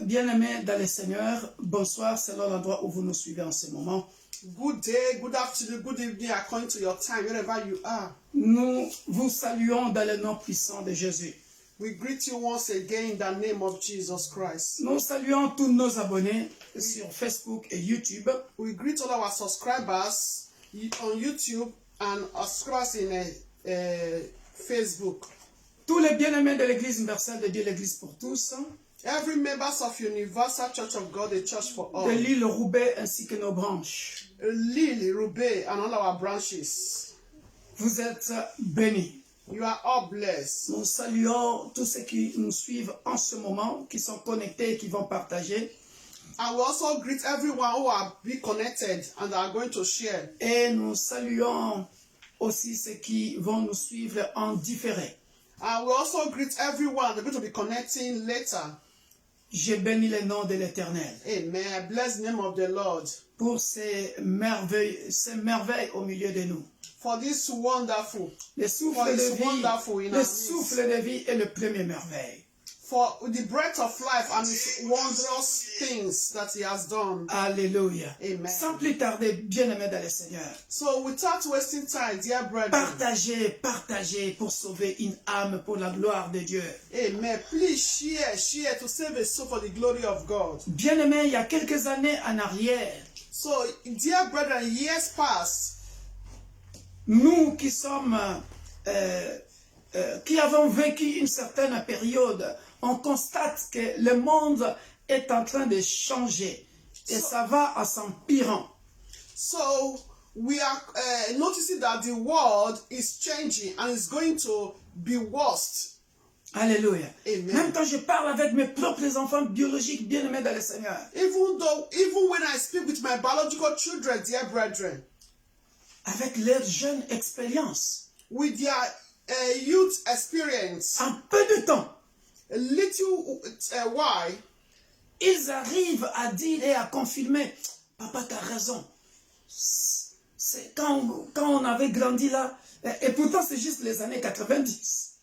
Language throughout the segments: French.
Bien-aimés dans le Seigneur, bonsoir, c'est l'endroit où vous nous suivez en ce moment. Good day, good afternoon, good evening, according to your time, wherever you are. Nous vous saluons dans le nom puissant de Jésus. We greet you once again in the name of Jesus Christ. Nous saluons tous nos abonnés sur Facebook et YouTube. We greet all our subscribers on YouTube and our subscribers in Facebook. Tous les bien-aimés de l'Église universelle de Dieu, l'Église pour tous, Every members of Universal Church of God, the Church for de all. l'île Roubaix ainsi que nos branches. Lily, Roubaix, and all our branches. Vous êtes bénis. You are all blessed. Nous saluons tous ceux qui nous suivent en ce moment, qui sont connectés et qui vont partager. And we also greet everyone who are be connected and are going to share. Et nous saluons aussi ceux qui vont nous suivre en différé. And we also greet everyone they're going to be connecting later. Je bénis le nom de l'Éternel Amen. Bless the name of the Lord pour ces merveilles au milieu de nous. for this wonderful, Le souffle for de His wonderful vie, in le our souffle midst, de vie est le premier merveille. for the breath of life and His wondrous things that He has done. Alléluia. Amen. Sans plus tarder, bien-aimés dans le Seigneur, So without wasting time, dear brethren, partagez pour sauver une âme pour la gloire de Dieu. amen. Please share to save a soul for the glory of God. Bien-aimés, il y a quelques années en arrière, So, dear brethren, years past, nous qui sommes, qui avons vécu une certaine période, on constate que le monde est en train de changer et ça va en s'empirant. so we are noticing that the world is changing and is going to be worse. Alléluia. Amen. Même quand je parle avec mes propres enfants biologiques bien-aimés dans le Seigneur, Even when I speak with my biological children, dear brethren, avec leur jeune expérience, with their youth experience, en peu de temps, a little while, ils arrivent à dire et à confirmer, papa, tu as raison. C'est quand on avait grandi là, et pourtant c'est juste les années 90.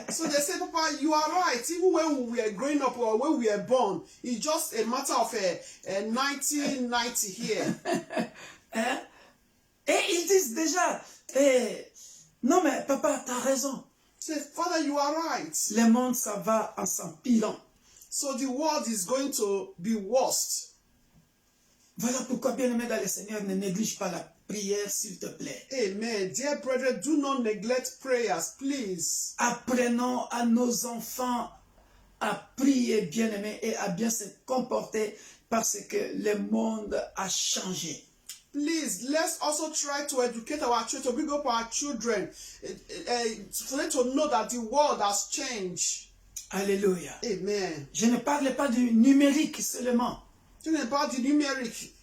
so they say, Papa, you are right. Even when we were growing up or when we were born, it's just a matter of 1990 here. Hein? Et ils disent déjà, non mais papa, tu as raison. Say, Father, you are right. Le monde, ça va en s'empilant. So the world is going to be worse. Voilà pourquoi, bien-aimé dans le Seigneur, ne néglige pas la prière, s'il te plaît. Amen. Dear brethren, do not neglect prayers, please. Apprenons à nos enfants à prier, bien-aimé, et à bien se comporter parce que le monde a changé. Please, let's also try to educate our children, to bring up our children, for them to know that the world has changed. Alléluia. Amen. Je ne parle pas du numérique seulement, Talking about the numeric.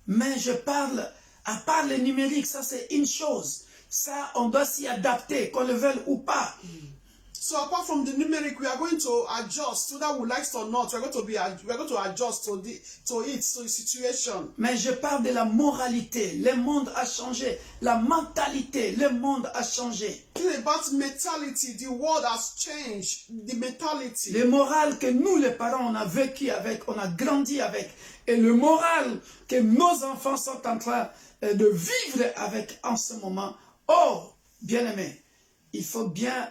mais je parle, à part le numérique, ça c'est une chose. Ça, on doit s'y adapter, qu'on le veuille ou pas. So apart from the numeric, we are going to adjust, whether we like it or not. We are going to adjust to the situation. Mais je parle de la moralité. Le monde a changé. La mentalité, le monde a changé. Talking about mentality, the world has changed. The mentality. Le moral que nous, les parents, on a vécu avec, on a grandi avec. Et le moral que nos enfants sont en train de vivre avec en ce moment. Oh, bien-aimé, il faut bien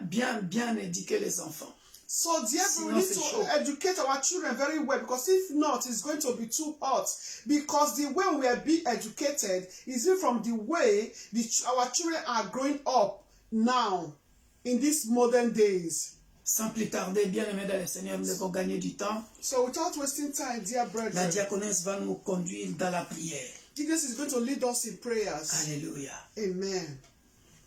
éduquer les enfants. So, therefore, we need to educate our children very well, because if not, it's going to be too hot. Because the way we are being educated is from the way our children are growing up now, in these modern days. Sans plus tarder, bien-aimés dans le Seigneur, nous devons gagner du temps. So, without wasting time, dear La brethren, diaconesse va nous conduire dans la prière. Jesus is going to lead us in prayers. Alléluia. Amen.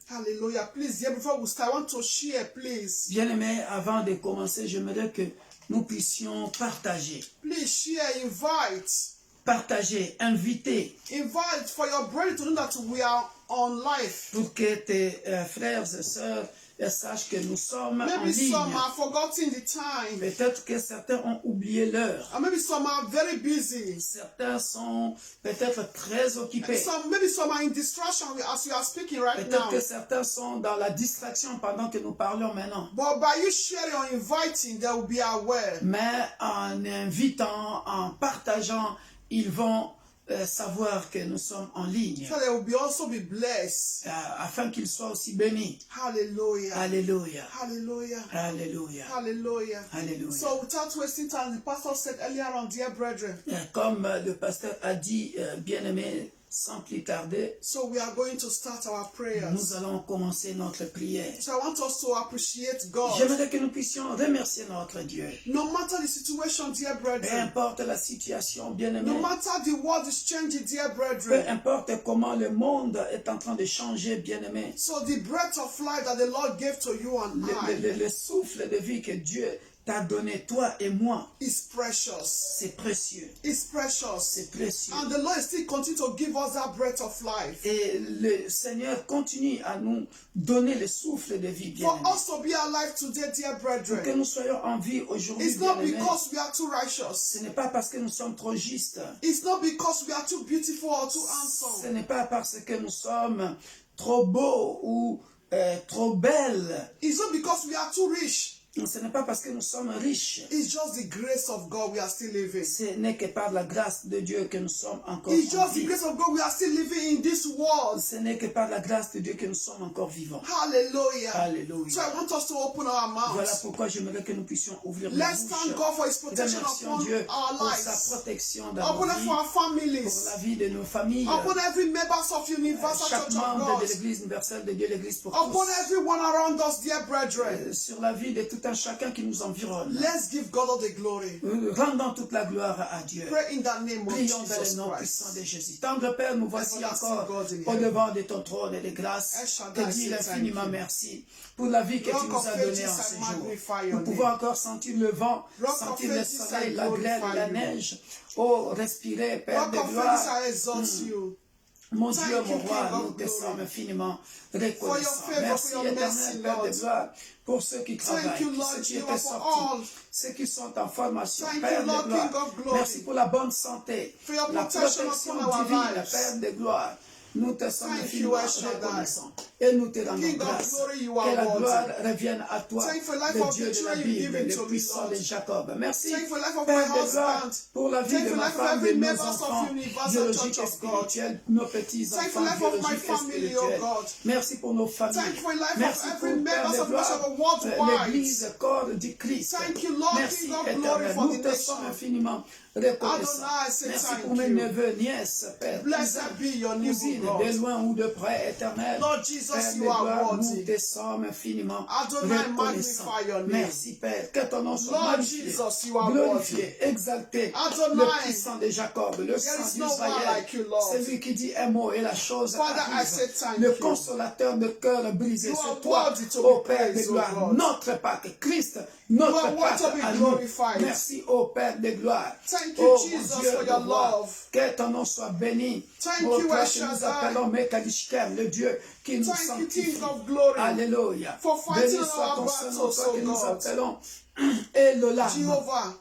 Hallelujah. Please, yeah, before we start, I want to share, please. Bien-aimés, avant de commencer, j'aimerais que nous puissions partager. Please share, invite. Partager, inviter, Invite for your brother to know that we are on life. pour que tes frères et sœurs sache que nous sommes en Maybe ligne. some have forgotten the time. Peut-être que certains ont oublié l'heure. Or maybe some are very busy. Certains sont peut-être très occupés. Maybe some are in distraction as you are speaking right Peut-être now. que certains sont dans la distraction pendant que nous parlons maintenant. But by you sharing or inviting, they will be aware. Mais en invitant, en partageant, ils vont savoir que nous sommes en ligne. So they will be also be blessed. Afin qu'ils soient aussi bénis. Hallelujah. Alléluia. Hallelujah. Alléluia. Hallelujah. Alléluia. So without wasting time, the pastor said earlier on, dear brethren. Comme le pasteur a dit, bien-aimé, sans plus tarder, So we are going to start our prayers. nous allons commencer notre prière. So I want us to appreciate God. J'aimerais que nous puissions remercier notre Dieu. No matter the situation, dear Peu brethren. importe la situation, bien-aimé. No matter the world is changing, dear Peu brethren. importe comment le monde est en train de changer, bien-aimé. So the breath of life that the Lord gave to you and I Le souffle de vie que Dieu t'a donné, toi et moi, is precious. c'est précieux. It's precious. C'est précieux. And the Lord is still continue to give us that breath of life. Et le Seigneur continue à nous donner le souffle de vie, For bien-aimé. us to be alive today, dear Pour que brethren, nous soyons en vie aujourd'hui, it's not bien-aimé. because we are too righteous. Ce n'est pas parce que nous sommes trop justes. It's not because we are too beautiful or too Ce handsome. n'est pas parce que nous sommes trop beaux ou trop belles. It's not because we are too rich. Ce n'est pas parce que nous sommes riches. It's just the grace of God we are still living. Ce n'est que par la grâce de Dieu que nous sommes encore It's en just the vie. grace of God we are still living in this world. Ce n'est que par la grâce de Dieu que nous sommes encore vivants. Hallelujah. So Alléluia. I want us to open our Voilà mouths. pourquoi j'aimerais que nous puissions ouvrir nos Let's thank bouches. God for His protection Remercions upon Dieu our pour sa lives, protection dans upon nos it vies, for our pour families, la vie de nos familles, upon every members of Universal chaque Church of membre de God, l'Église universelle de Dieu, l'Église pour upon tous, everyone around us, dear brethren. sur la vie de tout un chacun qui nous environne. Let's give God all the glory. Rendons toute la gloire à Dieu. Pray in the name of Prions dans le Jesus nom puissant Christ. de Jésus. Tendre Père, nous voici Everlasting encore God in au heaven. devant de ton trône et de grâce. El Shaddai, Te dis say thank infiniment you. merci pour la vie que Rock tu nous of as donnée ages, en I ce magnify jour. your Nous pouvons name. encore sentir le vent, Rock sentir of le ages, soleil, I la grêle glorify et la you. neige. Oh, respirer, Père Rock de of gloire. ages, I exalt you. Mon Thank Dieu, you, mon roi, King of nous te glory. sommes infiniment For reconnaissants. your favor, Merci, for your éternel mercy, Père Lord. de gloire, pour ceux qui travaillent, you, pour Lord ceux qui Jesus, étaient for sortis, all. ceux qui sont en formation. Thank Père you, Lord, de gloire, King of glory. merci pour la bonne santé, For your la protection protection upon our divine, lives. Père de gloire. Nous te sommes Thank infiniment you, El Shaddai. reconnaissants et nous te rendons King of grâce. glory, you are Que la worthy. gloire revienne à toi, Thank you for life le of Dieu the de la children you've Bible, given le to me, puissant Lord. de Jacob. Merci, Thank you for life of Père my de gloire, husband. pour la vie Thank you de for ma life of femme, de every nos members of enfants Universal biologiques Church et of God. spirituels, nos petits-enfants Thank you for life of my biologiques et family, spirituels. oh God. Merci pour nos familles. Thank you for life Merci of pour, every Père members de of gloire, worship worldwide. l'Église, corps du Christ. Thank you, Lord, Merci, King of éternel. glory, for Nous the te nation. sommes infiniment reconnaissants. Adonai, say Merci thank pour mes you. neveux, nièces, Père, Blessed be your name, cousines, O de God. loin ou de près, éternel. Lord Jesus, Père de you are gloire, nous worthy. te sommes infiniment Adonai, reconnaissants. magnify your name. Merci, Père. Que ton nom soit Lord magnifié, Jesus, you are glorifié, exalté. Adonai, le puissant de Jacob, le there sang is no one d'Israël. like you, Lord. Celui qui dit un mot et la chose Father, I arrive. say thank Le you. consolateur de cœur brisé, You c'est are toi, worthy to ô be Père de praised, O gloire, God. notre Pâque, Christ, You notre are worthy Pâque to be à nous. glorified. Merci, ô Père de gloire. Thank you, Ô Jesus, mon Dieu for de your gloire, love. que ton nom soit béni. Thank Ô you, toi El que nous Shaddai. appelons Mekadishkem, le Dieu qui nous Thank you, sanctifie. King of glory, Alléluia. for fighting Béni soit our ton battles, Saint-Nom, toi O que nous God. appelons Elolam. Jehovah,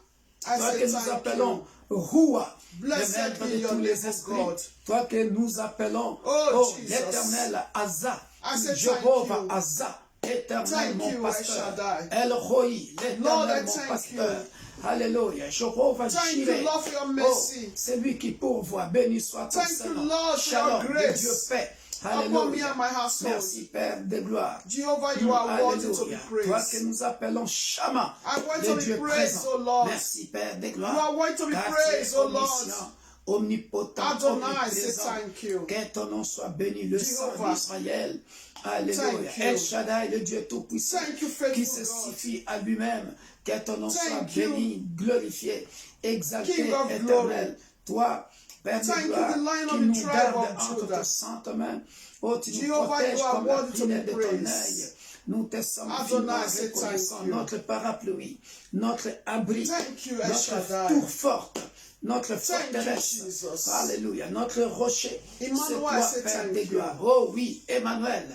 I Toi say que nous thank appelons you. Roua, le Blessed maître be de your tous name, les O esprits. God. Toi que nous appelons Oh, Jesus. l'éternel Asa, I say Jéhovah thank you. Asa, éternel Thank mon you, El pasteur. Shaddai. El Roi, Lord, I l'éternel mon thank pasteur. you. Alléluia. Jéhovah Thank you, Jireh. Lord, for your Oh, mercy. c'est lui qui pourvoit. Béni soit ton Thank you, Saint-Nom. Lord, for your Shalom, grace de Dieu paix. upon me Alléluia. and my household. Merci Père de gloire. Jehovah, you are worthy to be Alléluia. Toi que praised. nous appelons Shama, I want le to be Dieu praised, présent. O Lord. Merci Père de gloire. You are worthy to be Car tu praised, es O Lord. omniscient, omnipotent, Adonai, say omniprésent. thank you. Que ton nom soit béni, le sang Jehovah. d'Israël. Alléluia. Thank you. El Shaddai, le Dieu tout-puissant, Thank you, faithful qui se God. suffit à lui-même. Que ton nom soit Thank you. béni, glorifié, exalté, King of éternel. glory. Toi, Père de Thank you, gloire, the Lion qui of the nous tribe garde of entre Judah. tes saintes mains. Oh, tu nous Jehovah, protèges you are comme la worthy to be prunelle de ton praised. œil. Nous te sommes Adonai, infiniment say thank reconnaissants. you. Notre parapluie, notre abri, Thank you, El notre Shaddai. tour forte, notre Thank you, forteresse. Jesus. Alléluia. Notre rocher. Emmanuel, C'est toi, say Père thank de you. gloire. Oh oui, Emmanuel.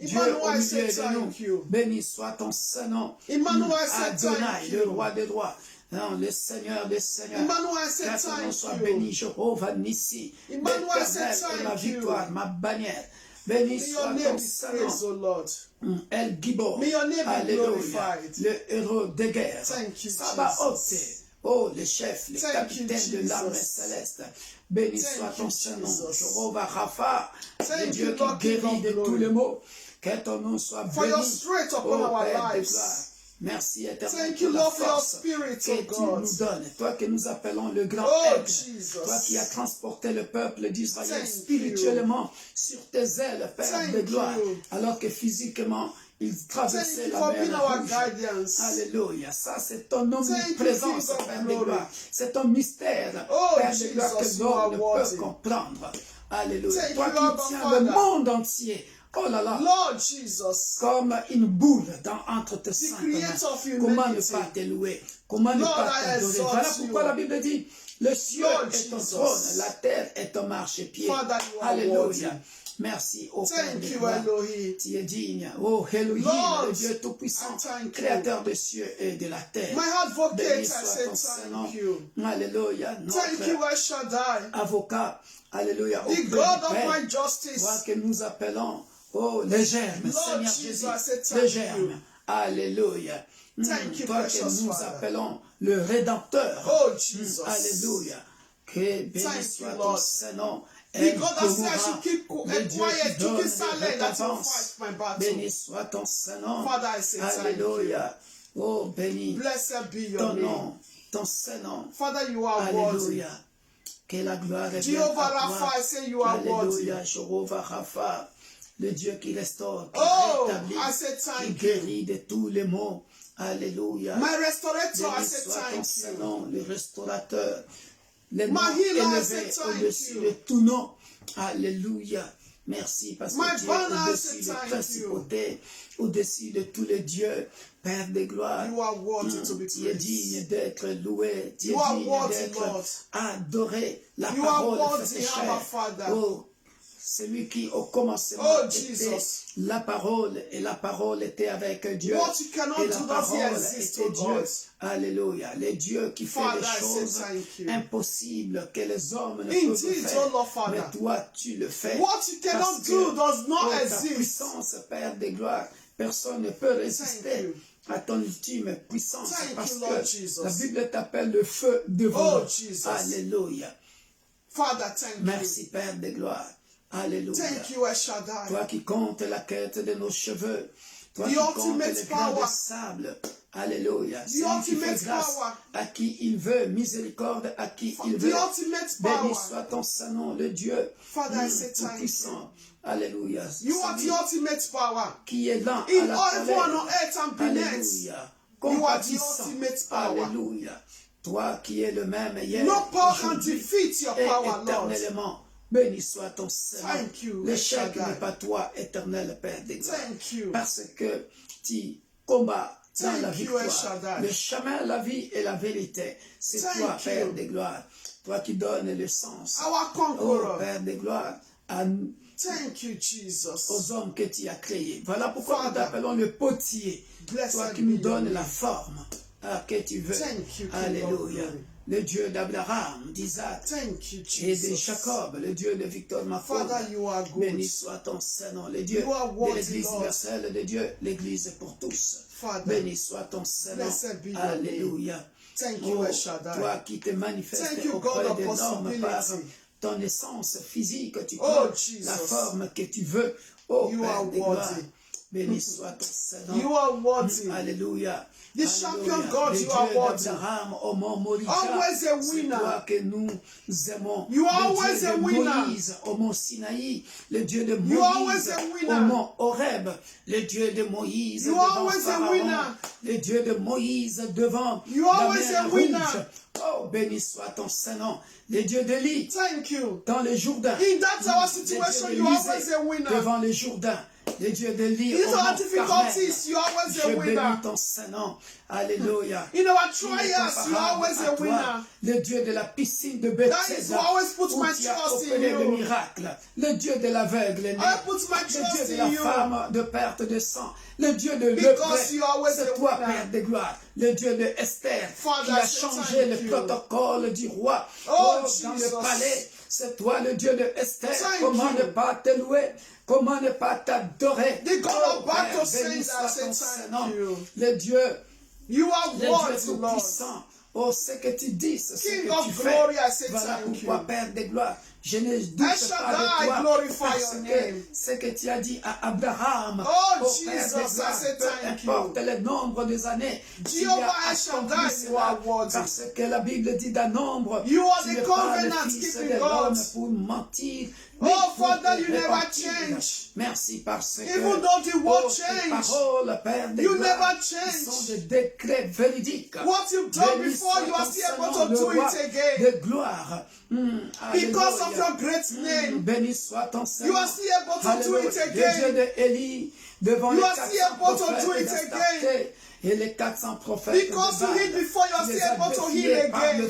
Dieu au Emmanuel, I milieu say de nous. thank you. Béni soit ton Saint-Nom. Emmanuel, I say Adonai, thank le you. roi des rois. Non, le Seigneur des seigneurs. Emmanuel, I say Que ton nom thank soit you. béni, Jéhovah Nissi. Emmanuel, I say L'Éternel est ma thank you. victoire, ma bannière. Béni May your soit name ton be praised, Saint-Nom. O Lord. El Gibor. May your name be Alléluia. glorified. Le héros de guerre. Thank you, Sabaoth. Jesus. Oh, les chefs, les Thank you, capitaines de l'armée Jesus. céleste. Béni Thank soit ton you, Saint-Nom. Jesus. Jéhovah Rapha. Le Thank Dieu you, qui Lord, King guérit of de glory. tous les maux. Que ton nom soit For your béni. strength upon Oh, our Père de lives. gloire. Merci éternel Thank pour you, la Lord, for your force spirit, que oh tu God. nous donnes. Toi que nous appelons le grand Oh, aigle. Jesus. Toi qui as transporté le peuple d'Israël Thank spirituellement sur tes ailes, Père Thank de gloire. you. Alors que physiquement, ils Thank traversaient you la for being mer our Rouge. guidance. Alléluia. Ça, c'est ton Thank you, omniprésence, King of Père de glory. gloire. C'est ton mystère, Oh, Père de gloire, Jesus, que you are l'homme ne worthy. peut comprendre. Alléluia. Thank Toi you, qui Abba tiens Father. le monde entier. Oh là là. Lord Jesus, Comme une boule entre tes the saintes creator mains. of Comment ne humanity. pas te louer? Comment ne Lord, pas I t'adorer? exalt Voilà pourquoi you. la Bible dit, le ciel Lord est ton Jesus. trône, la terre est ton marchepied. Father, you are Alléluia. worthy. Merci au Père Thank de you, gloire. Elohim. Tu es digne. Oh, Elohim, Lord, le Dieu Tout-Puissant, I thank you. Créateur des cieux et de la terre. My advocate, Béni I soit say ton Saint-Nom. thank you. Alléluia. Thank you, Notre El Shaddai, avocat. Alléluia. the Auprès God du of Père. my justice. Toi que nous appelons, oh, les germes, Lord Seigneur Jesus, Jésus, I say thank les germes. you. Alléluia. Thank you, Toi que precious nous Father. appelons le Rédempteur. Oh, Jesus. Alléluia. Que béni Thank soit you, ton Lord. Saint-Nom. The God that said I should keep Le Dieu quiet, qui to donne keep des silent, that you récompenses. fight my battle. Béni soit ton Saint-Nom. Father, I say thank Alléluia. Oh, béni Blessed be your ton name. nom, ton Saint-Nom. Father, you are worthy. Alléluia. Que la gloire est Jehovah à toi. Rapha, I say you are worthy. Alléluia. Jéhovah Rapha, le Dieu qui restaure, qui Oh, rétablit, I say qui thank you. guérit de tous les maux. Alléluia. My restorator, I Béni say soit ton thank you. Saint-Nom, le restaurateur. Les My noms healer, I élevés say thank au-dessus you. de tout nom. Alléluia. Merci parce My que tu es banner, I au-dessus say des thank principautés, au-dessus de tous les dieux, Père de gloire. You are worthy to be Tu es digne praised. d'être loué, tu es You are digne worthy, d'être Lord. adoré. La You are parole worthy, faite Abba chair. Father. Oh, celui qui au commencement Oh, était Jesus. la parole, et la parole était avec Dieu. What you cannot Et la do doesn't parole exist, était oh Dieu. God. Alléluia. Le Dieu qui fait Father, les I say choses thank you. impossibles que les hommes ne Indeed, peuvent faire. oh Lord, Father. Mais toi, tu le fais. What you cannot Parce do que, does not oh, ta exist. puissance, Père de gloire, personne ne peut résister you. à ton ultime puissance. Thank Parce you, Lord que Jesus. la Bible t'appelle le feu devant. Oh, Jesus. Alléluia. Father, thank Merci, Père de gloire. you. Alléluia. Thank you, El Shaddai. Toi qui comptes la quête de nos cheveux. Toi The qui comptes ultimate les grains de power. sable. Alléluia. The Celui qui fait ultimate grâce power. à qui il veut, miséricorde à qui il The veut. ultimate Béni power. soit ton Saint-Nom, le Dieu Father, I say thank tout-puissant. Alléluia. You are Celui the ultimate power. qui est lent In à la all heaven colère. on earth and beneath. Alléluia. You are the Compatissant. ultimate power. Alléluia. Toi qui es le même hier, No power can aujourd'hui defeat your et power, Lord. éternellement. Béni soit ton Seigneur. Thank you, L'échec Shaddai. n'est pas toi, éternel Père des gloires. Thank you. Parce que tu combats dans Thank la you, victoire. Shaddai. Le chemin, la vie et la vérité. C'est Thank toi, Père you. des gloires. Toi qui donnes le sens. Our Oh, conqueror. Père des gloires, Thank you, Jesus. aux hommes que tu as créés. Voilà pourquoi nous Father. t'appelons le potier. Blessed Toi qui be nous your donnes name. la forme que tu veux. Thank you, King of Alléluia. glory. Le Dieu d'Abraham, d'Isaac Thank you, et de Jesus. Jacob, le Dieu de Victor Macron. Father, you are good. Béni soit ton Saint-Nom, le Dieu You are de worthy, l'Église Lord. universelle de Dieu, l'Église pour tous. Father, Béni soit ton Saint-Nom. blessed be your Alléluia. Thank you, Oh, El Shaddai. toi qui te manifestes Thank you, auprès God of des hommes par possibility. ton essence physique, tu Oh, prends Jesus. la forme que tu veux. Oh, You Père are des gloires. worthy. Béni soit ton Saint-Nom. You are worthy. Alléluia. The Alléluia. champion God, Le you Dieu are worthy. d'Abraham, au mont Moriah. Always a C'est winner. toi que nous aimons. You are Le always Dieu a de winner. Moïse, au mont Sinaï. Le Dieu de You are Moïse, always a au winner. mont Horeb. Le Dieu de Moïse, You are devant always a Pharaon. winner. Le Dieu de Moïse, devant You are la always mer a winner. rouge. Oh, béni soit ton Saint-Nom. Le Dieu d'Élie, Thank you. dans le Jourdain. In that our Le situation, Dieu you are d'Élisée, always a winner. devant le Jourdain. Le Dieu d'Élie, In au our mont difficulties, Carmel. you are always Je a bénis winner. ton Saint-Nom. Alléluia. In our Il est trials, you're comparable always à a toi, winner. le Dieu de la piscine de That is Bethesda, why I always put où my tu as trust in opéré le you. miracle, le Dieu de l'aveugle, I put my le Dieu trust de la in you. femme de perte de sang, le Dieu de Because lepreux, you are always c'est a toi, winner. Père de gloire, le Dieu de Esther, Father, qui a I say changé thank le you. protocole du roi. Oh, Dans le Jesus. palais, c'est toi le Dieu de Esther. Thank Comment you. ne pas te louer? Comment ne pas t'adorer? The God Oh, of battle Père, says béni I soit say ton thank Saint-Nom. you. Le Dieu, You are le Dieu worthy, Lord. tout-puissant. Oh, ce que tu dis, c'est ce King que of tu glory, fais. I say Voilà thank pourquoi, you. Père de gloire, je ne doute El pas Shaddai, de toi. glorify Parce your que name. ce que tu as dit à Abraham, Oh, Père Jesus, de I gloire, say peu thank importe you. le nombre des années, tu Jehovah as El Shaddai, accompli you cela, are worthy. parce que la Bible dit d'un nombre, You are tu the n'es pas le covenant fils keeping de l'homme God. pour mentir. Oh, ni pour Father, te you never repentir. change. Merci parce que Even though the world tes change, paroles, Père de you gloire, never qui change. sont des décrets véridiques. What you've done Béni before, soit you are ton still Saint-Nom, able to le do roi it again. de gloire. Because of Alléluia. your great name. Béni soit ton Saint-Nom. You are still able to do Alléluia. it Le Dieu again. de Élie, devant You les are 400 still able to do prophètes it d'Astarté et les 400 prophètes Because de you Baal, healed before, you are tu les still as able to défiés heal par again.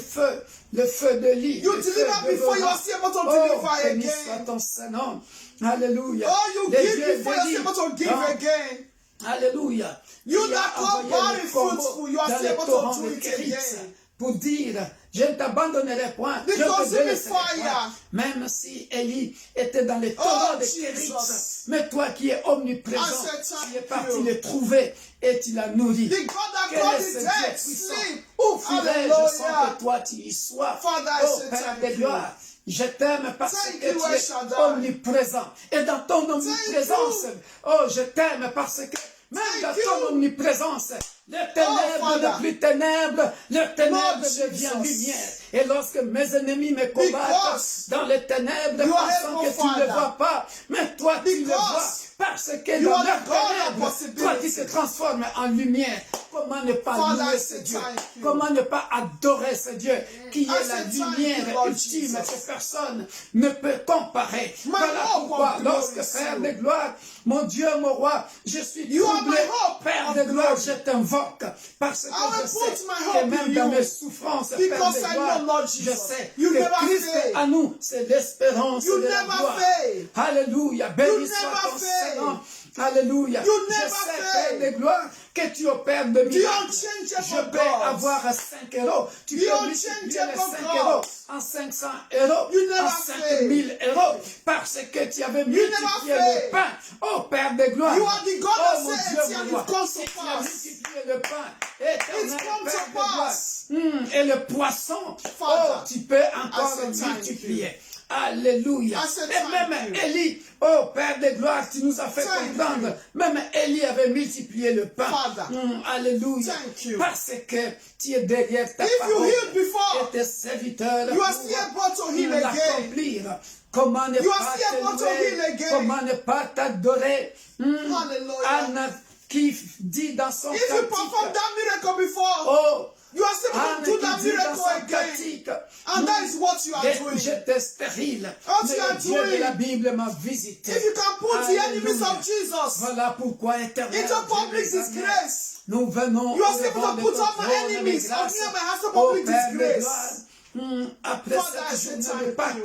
le feu de lit. You le feu deliver before, you dévorant. are still able to Oh, deliver béni again. soit ton Saint-Nom. Alléluia. Oh, you Les give dieux before, you are d'Élie, still able to give dans- again. Alléluia. You Qui a that come envoyé barren les corbeaux fruitful, you are dans still les able to torrents do de it Kéritz again. pour dire, je ne t'abandonnerai point, je Because te you délaisserai be point. fire. Même si Élie était dans les torrents Oh, de Jesus. Kéritz, mais toi qui es omniprésent, I said, thank tu es parti you. les trouver et tu l'as nourri. The God that Quel called est the ce dead, Dieu puissant? sleep. Où fuirais-je Hallelujah. sans que toi tu y sois? Father, I Oh say Père thank de you. gloire, je t'aime parce Thank que you, tu El es Shaddai. omniprésent. Et dans ton omniprésence, you. oh je t'aime parce que même Thank dans ton you. omniprésence, les ténèbres Father. ne plus ténèbres, les ténèbres Lord deviennent Jesus. lumière. Et lorsque mes ennemis me combattent Because dans les ténèbres, you are pensant able, que tu ne le Father. vois pas, mais toi tu le Because vois. Parce que you dans are leurs the God of ténèbres, possibility. toi tu te transformes en lumière. Comment ne pas Father, louer I ce say Dieu? thank you. Comment ne pas adorer ce Dieu qui est I la say thank lumière you, Lord ultime Jesus. que personne ne peut comparer? My Voilà hope pourquoi, of lorsque glory Père is de you. gloire, mon Dieu, mon roi, je suis You are troublé, my hope Père of de gloire, glory. je t'invoque, parce que I will je sais put my que hope même in dans you. mes souffrances, Père Because de I gloire, know, Lord je Jesus, sais you que never Christ fail. à nous, c'est l'espérance You de la never gloire. fail. Alléluia, béni You soit never ton fail. Saint-Nom. Alléluia. You Je never sais, fail. Père de gloire, que tu opères de The miracles. unchangeable Je peux God. avoir 5 euros. Tu The peux multiplier les unchangeable 5 God. euros en 500 euros, You never en fail. 5000 euros, parce que tu avais multiplié never fail. le pain. Oh Père de gloire. You are the God oh that mon said Dieu, it mon and roi. it comes to Si tu as pass. multiplié le pain, éternel It's come Père to de gloire. pass. Et le poisson, Father, oh, tu peux encore I le say thank multiplier. Alléluia. I say Et thank même you. Élie, oh Père de gloire, tu nous as fait Thank comprendre. you. Même Élie avait multiplié le pain. Father, Alléluia. thank you. Parce que tu es derrière ta If you parole. healed before, Et tes serviteurs you are pour still able to heal again. l'accomplir. Comment ne You are pas still able te to heal louer? again. Comment ne pas t'adorer? Hallelujah. Anne qui dit dans son If you perform cantique, that miracle before, oh, you are still able Anne to do qui that dit dans miracle son again. cantique, And that is what you are doing. j'étais stérile, What mais you are le Dieu de doing. la Bible m'a visité. If you can put the enemies Alléluia. of Jesus Voilà pourquoi éternel into public Dieu des armées, disgrace, nous venons you are au still devant able de to ton put all my trône de enemies grâce. of me and my house to Ô public Père de disgrace. gloire, après Father, I cette say journée de thank Pâques, you.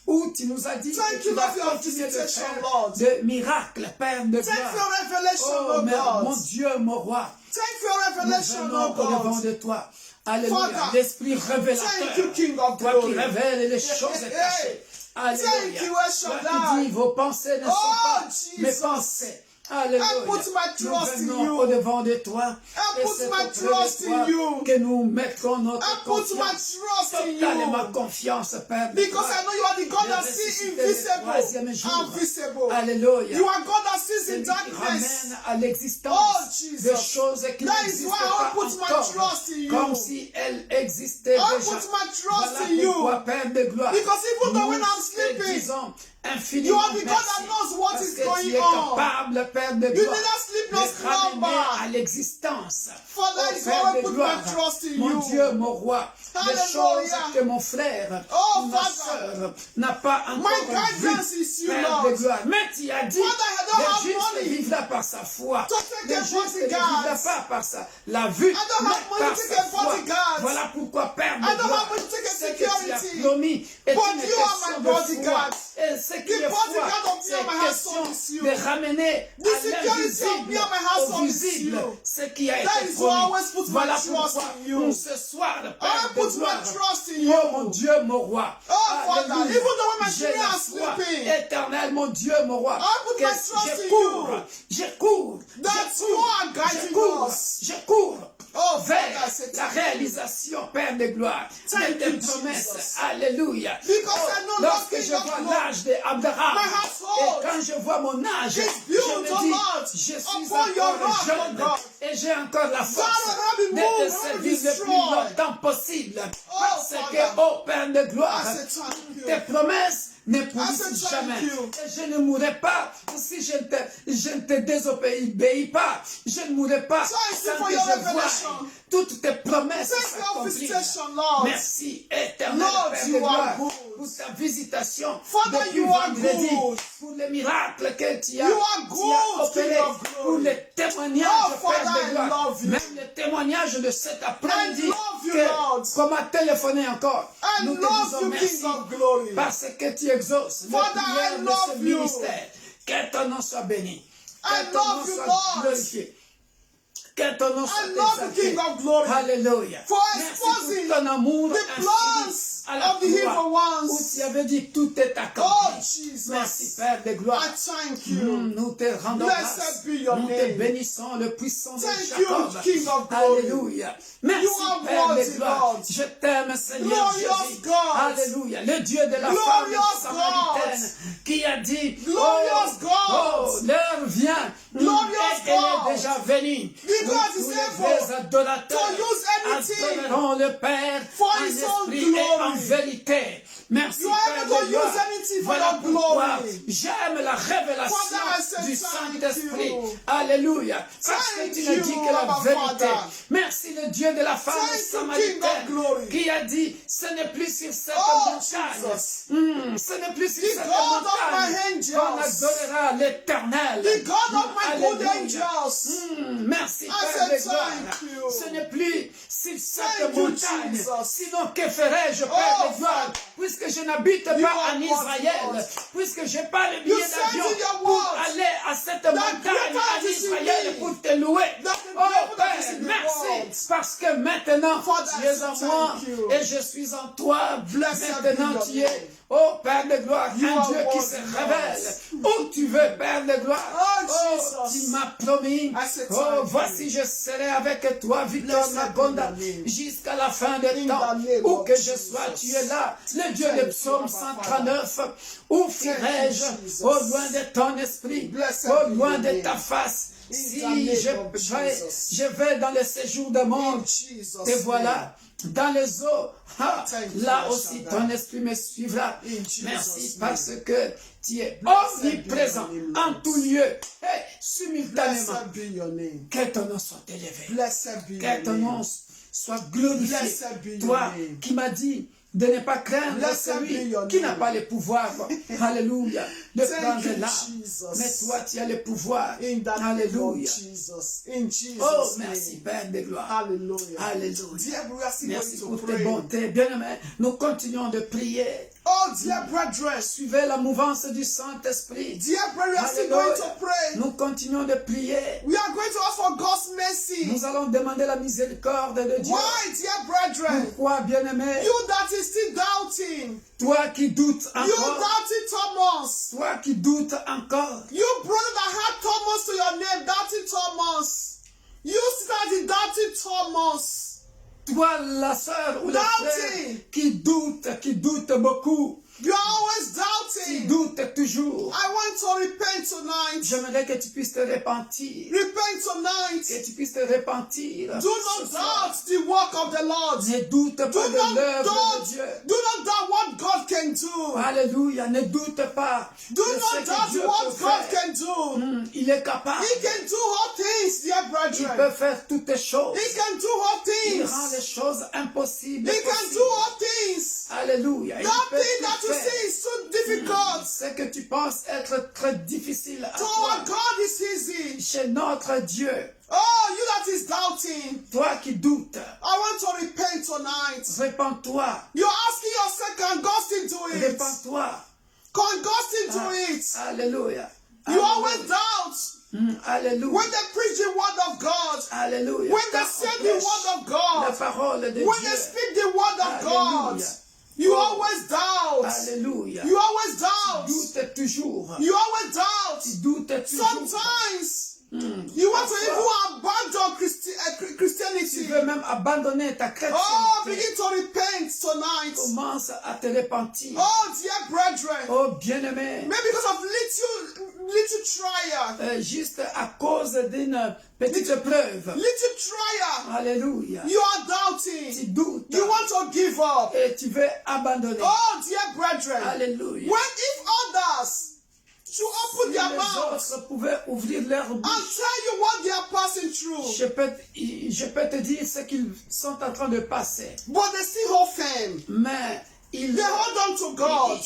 où tu nous as dit Thank que tu you, vas Lord, for your continuer de visitation, faire Lord. des miracles, Père de Thank you for gloire. your revelation, Oh, oh mais mon God. Dieu, mon roi, Thank you for your nous revelation, venons oh au devant God. de toi. Alléluia, Father, l'Esprit révélateur, thank you, King of toi glory. qui révèles les choses Hey, cachées. Alléluia, thank you, El toi Shaddai. qui dis vos pensées ne sont Oh, pas mes Jesus. pensées. Alléluia. I put my Nous trust in venons you. au devant de toi. I Et put c'est my auprès trust de in toi you. que nous mettrons notre I put my confiance. trust in Totalement you. confiance, Père. de Because gloire. I know you are the God De that sees ressusciter le troisième invisible jour. and visible. Alléluia. You are God that sees Celui in qui darkness. ramène à l'existence Oh, Jesus. des choses qui That is n'existent why I pas put my encore, trust in you. comme si elles existaient I déjà. put my trust Voilà in you. pourquoi, Père de gloire, Because even though when nous I'm te sleeping, disons infiniment You are the God merci. that knows what Parce is que tu going es on. capable, Père de You gloire, neither sleep nor de ramener slumber. à l'existence. Father, Oh, it's Père always de put gloire, my trust in mon you. Dieu, mon roi, les Hallelujah. choses que mon frère, Oh, ma Father. sœur n'a pas My encore guidance vu, is you, Père Lord. de gloire. Mais tu as dit, Father, I don't le have juste money vivra par sa foi. to take Le a juste ne bodyguard. vivra pas par la vue, I don't mais have money par to sa take a foi. bodyguard. Voilà pourquoi, Père I de don't gloire, have money to take a ce que tu as security. promis est But une you are my question de foi. bodyguard. Et ce qui The est foi, bodyguard of me c'est and my household question is you. de ramener The à security of me l'invisible and my au household is visible you. ce qui a That été is why I promis. always put my Voilà trust pourquoi in you. ce soir, I Père de put my gloire, trust in oh you. mon Dieu, mon roi, Oh, Father, Alléluia. even though when my J'ai children la are foi sleeping, éternelle, mon Dieu, mon roi, I put que my trust je in cours, you. je cours, That je you cours, are guiding je cours, us. je cours Oh, vers Father, I say la thank you. réalisation, Père de gloire, Thank de tes you, promesses. Jesus. Alléluia. Because I know Lorsque nothing je of vois glory. l'âge d'Abraham, My household et quand je vois mon âge, is je built, me oh dis, Lord, je suis upon your encore rock, jeune oh God. et j'ai encore la force God will de not be te moved, not servir be le plus destroyed. longtemps possible. Oh, Parce Father. que, ô Père de gloire, I say thank you. tes promesses ne I say pourrissent thank jamais. you. Et je ne mourrai pas si je ne te désobéis pas. Je ne mourrai pas Thank you sans for que your je voie revelation. toutes tes promesses Thank you for s'accomplir. visitation, Lord. Merci, éternel Lord, Père you de gloire, are good. pour ta visitation Father, depuis you are vendredi, good. pour les miracles que tu as, You are good, opérés, King of glory. pour les témoignages, Oh, Père Father, de I gloire, love you. même les témoignages de cet après-midi, I love you, que Lord. qu'on m'a téléphoné encore. I Nous te love disons you, merci King of glory. parce que tu exauces les Father, prières I de love ce you. ministère. Que ton nom soit béni. I Que ton nom love you, soit Lord. glorifié. Que ton nom soit I love you, exalté. King of glory. Alléluia. For Merci exposing pour ton amour the infini plans à la of the evil croix ones. où tu avais dit tout est Oh, accompli. Jesus. Merci Père de gloire. I thank you. Nous te rendons Blessed grâce. be your Nous te name. bénissons, le puissant de Thank you, Jacob. King of glory. Alléluia. Merci You are Père de worthy, gloire. Lord. Je t'aime Seigneur Glorious Jésus. God. Alléluia. Le Dieu de la Glorious femme samaritaine qui a dit, Glorious God. oh, l'heure vient. Glorious et elle God. est déjà venue. Because Tous he's les able vrais adorateurs to use anything adoreront le Père for en his own esprit et en glory. vérité. Merci You are Père able to de gloire. use anything for Voilà your pourquoi glory. j'aime la révélation Father, I say du thank Saint-Esprit. you. Alléluia. Parce Thank que tu ne dis you, que la Abba vérité. Father. Merci le Dieu de la femme Thank you, King of samaritaine glory. qui a dit ce n'est plus sur cette Oh, montagne. Jesus. Ce n'est plus sur The cette God of montagne my angels. qu'on adorera l'éternel. The God of my good Alléluia. angels. Merci I Père say de gloire. thank you. Ce n'est plus sur cette Thank you, montagne. Jesus. Sinon, que ferais-je, Père Oh, de gloire, puisque je n'habite You pas are en worthy, Israël, Lord. puisque je n'ai pas le You billet said d'avion in your pour word aller à cette that montagne greater en is in Israël me pour te louer. than the Oh greater that is Père, in the merci, world. parce que maintenant Father, tu es I en say moi thank you. et je suis en toi. Blessed Maintenant be your tu name. es, oh Père de gloire, You un are Dieu qui worthy, se Lord. révèle. Où tu veux, Père de gloire. Oh, Jesus. Tu m'as promis. I say Oh, thank voici, je serai avec toi, Victor Blessed Nagonda, be your name. jusqu'à la fin des In temps. the name Où of que je Jesus. sois, tu es là. Le Dieu Thank de you, Psaume Abba 139. Où fuirais-je Jesus. au loin de ton esprit, Blessed au be loin your de name. ta face? In Si the name je of Jesus. je vais dans le séjour de mort, In Jesus' te voilà. Dans les eaux, Thank you, là El aussi Shaddai. ton esprit me suivra. In Jesus' Merci name. parce que tu es Blessed omniprésent be your name, en Lord. tout lieu et simultanément. Blessed be your name. Que ton nom soit élevé. Blessed be Que ton your nom name. soit glorifié. Blessed be your Toi name. qui m'as dit de ne pas craindre Blessed be celui your qui name. n'a pas le pouvoir, alléluia, de Thank prendre you, l'arme. Jesus. Mais toi, tu as le pouvoir. In the name of Alléluia. Jesus. In Jesus' Oh, merci name. Père de gloire. Hallelujah. Alléluia. Dear we are still Merci going pour to tes pray. bontés. Bien-aimés, nous continuons de prier. Oh, dear brethren. Suivez la mouvance du Saint-Esprit. Dear brethren, we are still going Alléluia. to pray. Nous continuons de prier. We are going to ask for God's mercy. Nous allons demander la miséricorde de Dieu. Why, dear brethren? Pourquoi, bien-aimé? You that is still doubting. Toi qui doutes You encore. doubting Thomas. Toi qui doutes encore. You brother that had Thomas to your name, doubting Thomas. You still doubting Thomas. Toi, la sœur ou le Doubting. frère qui doute beaucoup, You are always qui doubting. doute toujours. I want to repent tonight. J'aimerais que tu puisses te repentir. Repent tonight. Que tu puisses te repentir. Do ce not soir. doubt the work of the Lord. Ne doute pas Do de not l'œuvre de doubt. Dieu. Do not doubt what God can can do. Alléluia, ne doute pas. Do de ce not que doubt Dieu what peut God faire. can do. Il est capable. He can do all things, dear Il brethren. peut faire toutes les choses. He can do all Il rend les things. choses impossibles. He can possibles. do all things. Alléluia. Il That peut thing tout that you faire. see is so difficult. Ce que tu penses être très difficile à To our toi, God is easy. chez notre Dieu, Oh, you that is doubting, toi qui doutes, I want to repent tonight. répands-toi, You're asking yourself, can God still do it? répands-toi. Can God still do it? Alléluia. You always doubt. Alléluia. When they preach the word of God, Alléluia. when they Quand say on the prêche word of la God, parole de when Dieu. they speak the word of God, Alléluia. you Oh. always doubt. Alléluia. You always doubt. Doute toujours. You always doubt. Tu doutes toujours. Sometimes you want to even abandon Tu Christianity. veux même abandonner ta Oh, chrétienté. begin to repent tonight. Commence à te repentir. Oh, dear brethren. Oh, bien-aimé. Maybe because of little trial. Juste à cause d'une petite épreuve. Little trial. Alléluia. You are Tu doubting. doutes. You want to give up. Et tu veux abandonner. Oh, dear brethren. Alléluia. When if others should open Si their les mouth autres pouvaient ouvrir leur and bouche, tell you what they are passing through, je peux te dire ce qu'ils sont en train de passer. but they still hold firm. Mais ils They hold on to God.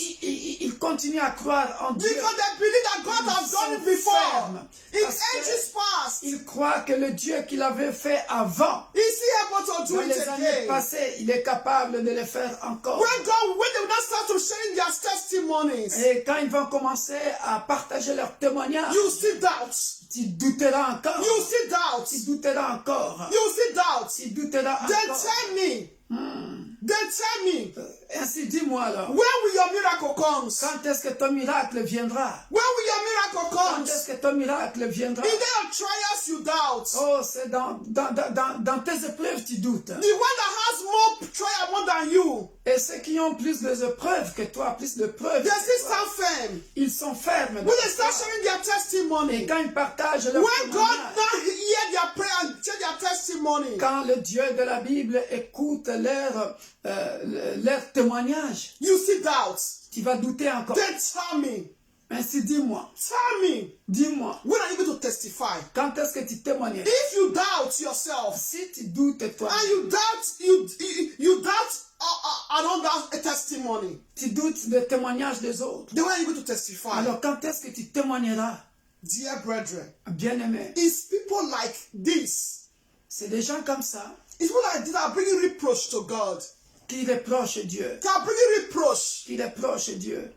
continuent à croire en Dieu. Because they believe that God has done it before. In ages past, Ils croient que le Dieu qu'il avait fait avant, Is he able to do dans it les années again? passées, il est capable de le faire encore. When they will not start to sharing their testimonies, Et quand ils vont commencer à partager leurs témoignages, you still doubt. tu douteras encore. You still doubt. Tu douteras encore. You still doubt. Tu douteras Then encore. tell me. Then tell me. Ainsi, dis-moi alors, When will your miracle come? quand est-ce que ton miracle viendra? When will your miracle Quand come? est-ce que ton miracle viendra? In their trials you doubt. Oh, c'est dans tes épreuves tu doutes. The one that has more trial more than you, Et ceux qui ont plus d'épreuves que toi, plus de preuves, they que still toi, stand firm. ils sont fermes. When dans they start la foi. sharing their Et testimony, quand ils partagent leur when God témoignage, now hear their prayer and share their testimony, quand le Dieu de la Bible écoute leur témoignage, you still doubt. tu vas douter encore. Then tell me. Ainsi, dis-moi, When are you going to testify? quand est-ce que tu témoignes? If you doubt yourself Si tu doutes toi, and you doubt another testimony, tu doutes des témoignages des autres, then when are you going to testify? alors quand est-ce que tu témoigneras? Dear brethren, Bien-aimé, it's people like this. c'est des gens comme ça It's people like this that are bringing reproach to God. qui reprochent Dieu, They are bringing reproach. qui reprochent Dieu.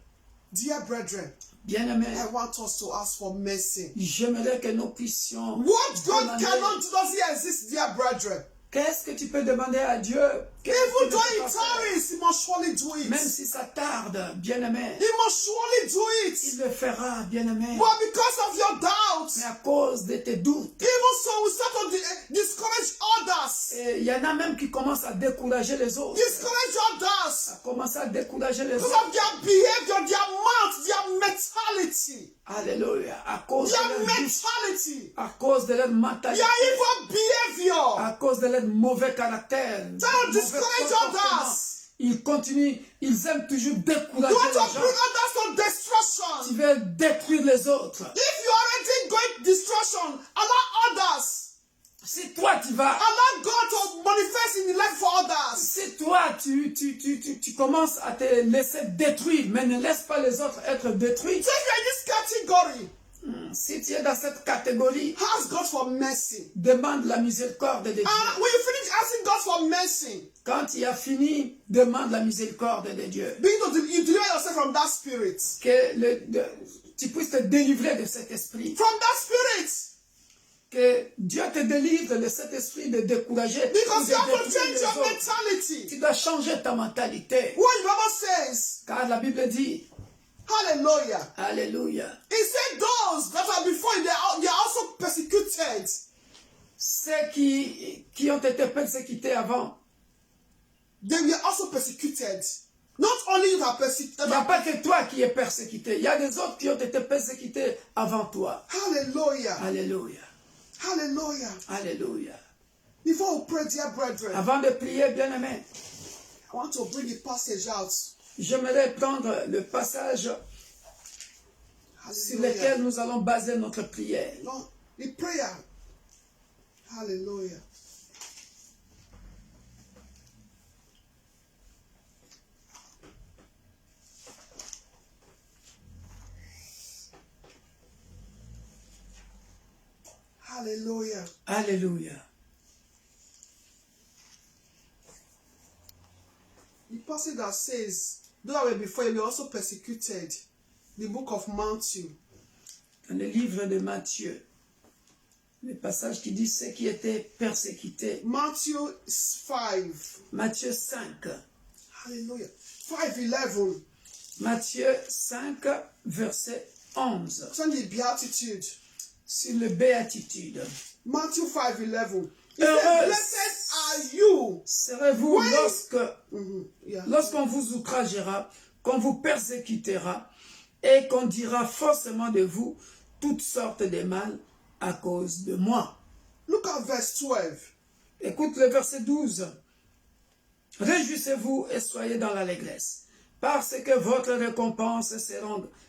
Dear brethren, Bien-aimé, I want us to ask for mercy. j'aimerais que nous puissions What God demander, cannot do doesn't exist, dear brethren. qu'est-ce que tu peux demander à Dieu? Qu'est-ce Even que tu though peux it pas faire? tarries, He must surely do Même it. si ça tarde, bien-aimé, He must surely do il it. le fera, bien-aimé. But because of your doubts, Mais à cause de tes doutes, even so, we start to discourage others. et il y en a même qui commencent à décourager les autres, Discourage others à commencer à décourager les because autres. of their behavior, their mouth, their mentality. Alléluia. À cause de Their leur vie, mentality. à cause de leur mentalité, Their evil behavior. à cause de leur mauvais caractère, Don't mauvais discourage comportement. others. Ils continuent, ils aiment toujours décourager You want les to gens. bring others to Ils destruction. veulent détruire les autres. If you are already going destruction, allow others. Si toi tu vas, Allow God to manifest in the life for others. si toi tu commences à te laisser détruire, mais ne laisse pas les autres être détruits. So if you are in this category, Si tu es dans cette catégorie, ask God for mercy. demande la miséricorde de Dieu. And when you finish asking God for mercy, Quand tu as fini, demande la miséricorde de Dieu. begin to you deliver yourself from that spirit. Que tu puisses te délivrer de cet esprit. From that spirit. Que Dieu te délivre de cet esprit de décourager. Because ou de you have to détruire change les your autres. mentality. Tu dois changer ta mentalité. What the Bible says, Car la Bible dit, hallelujah. Alléluia, It said those that are before you, they are also persecuted. ceux qui ont été persécutés avant, They were also persecuted. Not only you are persecuted. il n'y a pas que toi qui es persécuté. Il y a des autres qui ont été persécutés avant toi. Hallelujah. Alléluia, Hallelujah. alléluia. Before we pray, dear brethren, Avant de prier, bien-aimé, I want to bring the passage out. j'aimerais prendre le passage sur lequel nous allons baser notre prière. Lord, the prayer. Hallelujah. Hallelujah. Alléluia. The passage that says, those that were before you were also persecuted. The book of Matthew. Dans le livre de Matthieu, le passage qui dit ceux qui étaient persécutés. Matthew 5. Matthieu 5. Hallelujah. 5:11. Matthieu 5, verset 11. Concerning the beatitude. Sur le béatitude. Matthew 5:11. Heureux Blessed are you. serez-vous Yeah. lorsqu'on vous outragera, qu'on vous persécutera et qu'on dira forcément de vous toutes sortes de mal à cause de moi. Look at verse 12. Écoute le verset 12. Réjouissez-vous et soyez dans l'allégresse, parce que votre récompense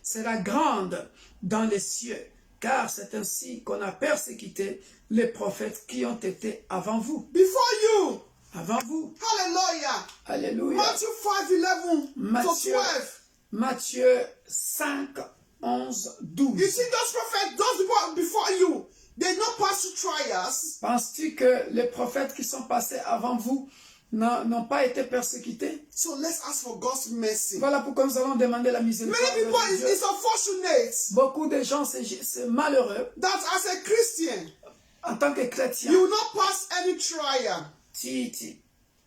sera grande dans les cieux, car c'est ainsi qu'on a persécuté les prophètes qui ont été avant vous. Before you. Avant vous. Hallelujah. Alléluia. Matthew 5:11 to 12. Matthieu 5, 11, 12. You see those prophets, those people before you, they not pass through trials. Penses-tu que les prophètes qui sont passés avant vous n'ont pas été persécutés? So let's ask for God's mercy. Voilà pourquoi nous allons demander la miséricorde Many people, de Dieu. it's unfortunate Beaucoup de gens, c'est malheureux. that as a Christian, En tant que chrétien, you will not pass any trial.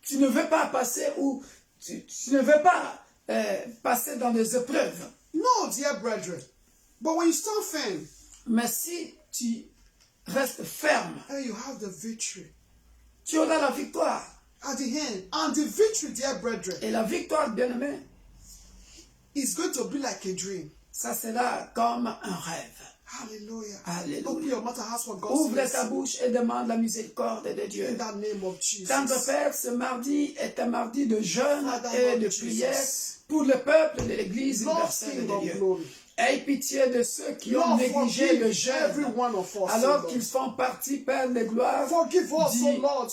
tu ne veux pas passer ou tu ne veux pas passer dans des épreuves. No, dear brethren. But when you stand firm, Mais si tu restes ferme, then you have the victory tu auras la victoire. at the end. And the victory, dear brethren, Et la victoire, bien-aimé, is going to be like a dream. ça sera comme un rêve. Hallelujah. Alléluia. Open your mouth and ask for God's Ouvre ta mercy. bouche et demande la miséricorde de Dieu. In the name of Jesus. Tendre Père, ce mardi est un mardi de jeûne Father, et Lord de Jesus. prière pour le peuple de l'Église Lord, universelle King de of Dieu. glory. Aie pitié de ceux qui ont Lord, négligé forgive le every jeûne, one of us, alors O qu'ils Lord. font partie, Père de gloire, Forgive us, dit- O Lord.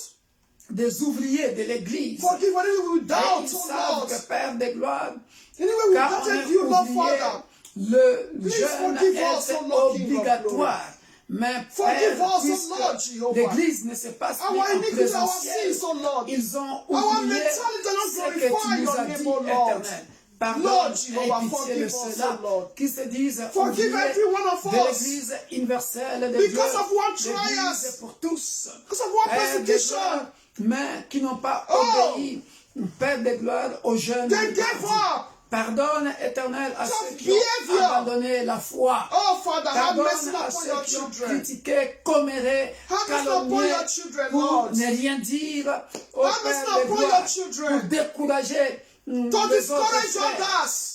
des ouvriers de l'Église. Forgive whatever we Et doubt, ils O savent Lord. que, Père de gloire, Anyway, we car on doubted est you, Lord ouvrier, Father. le Please jeûne forgive us, est O Lord, King of obligatoire. Mais Forgive Père, us, O Lord, puisque Jehovah. l'Église ne se passe plus Our en iniquities, our présentiel, sins, O Lord. ils ont Our oublié mentality does not ce que tu glorify nous your as name, dit, O Lord. Éternel. Pardonne Lord et Jehovah, pitié de forgive us, ceux-là O Lord. qui se disent Forgive oubliés every one of de us. l'Église universelle de Because Dieu. of one L'Église trials. est pour tous. Because of one Père de persecution. gloire, mais qui n'ont pas Oh. obéi, Père de gloire, aux jeunes. They gave up. Pardonne, Éternel, à Tough ceux qui ont behavior. abandonné la foi. Oh, Father, have mercy Pardonne à upon ceux your qui ont children. critiqué, comméré, Have mercy upon calomnié, your children, pour Lord. ne rien dire au Have mercy Père de upon gloire, your children. pour décourager To les autres discourage frères,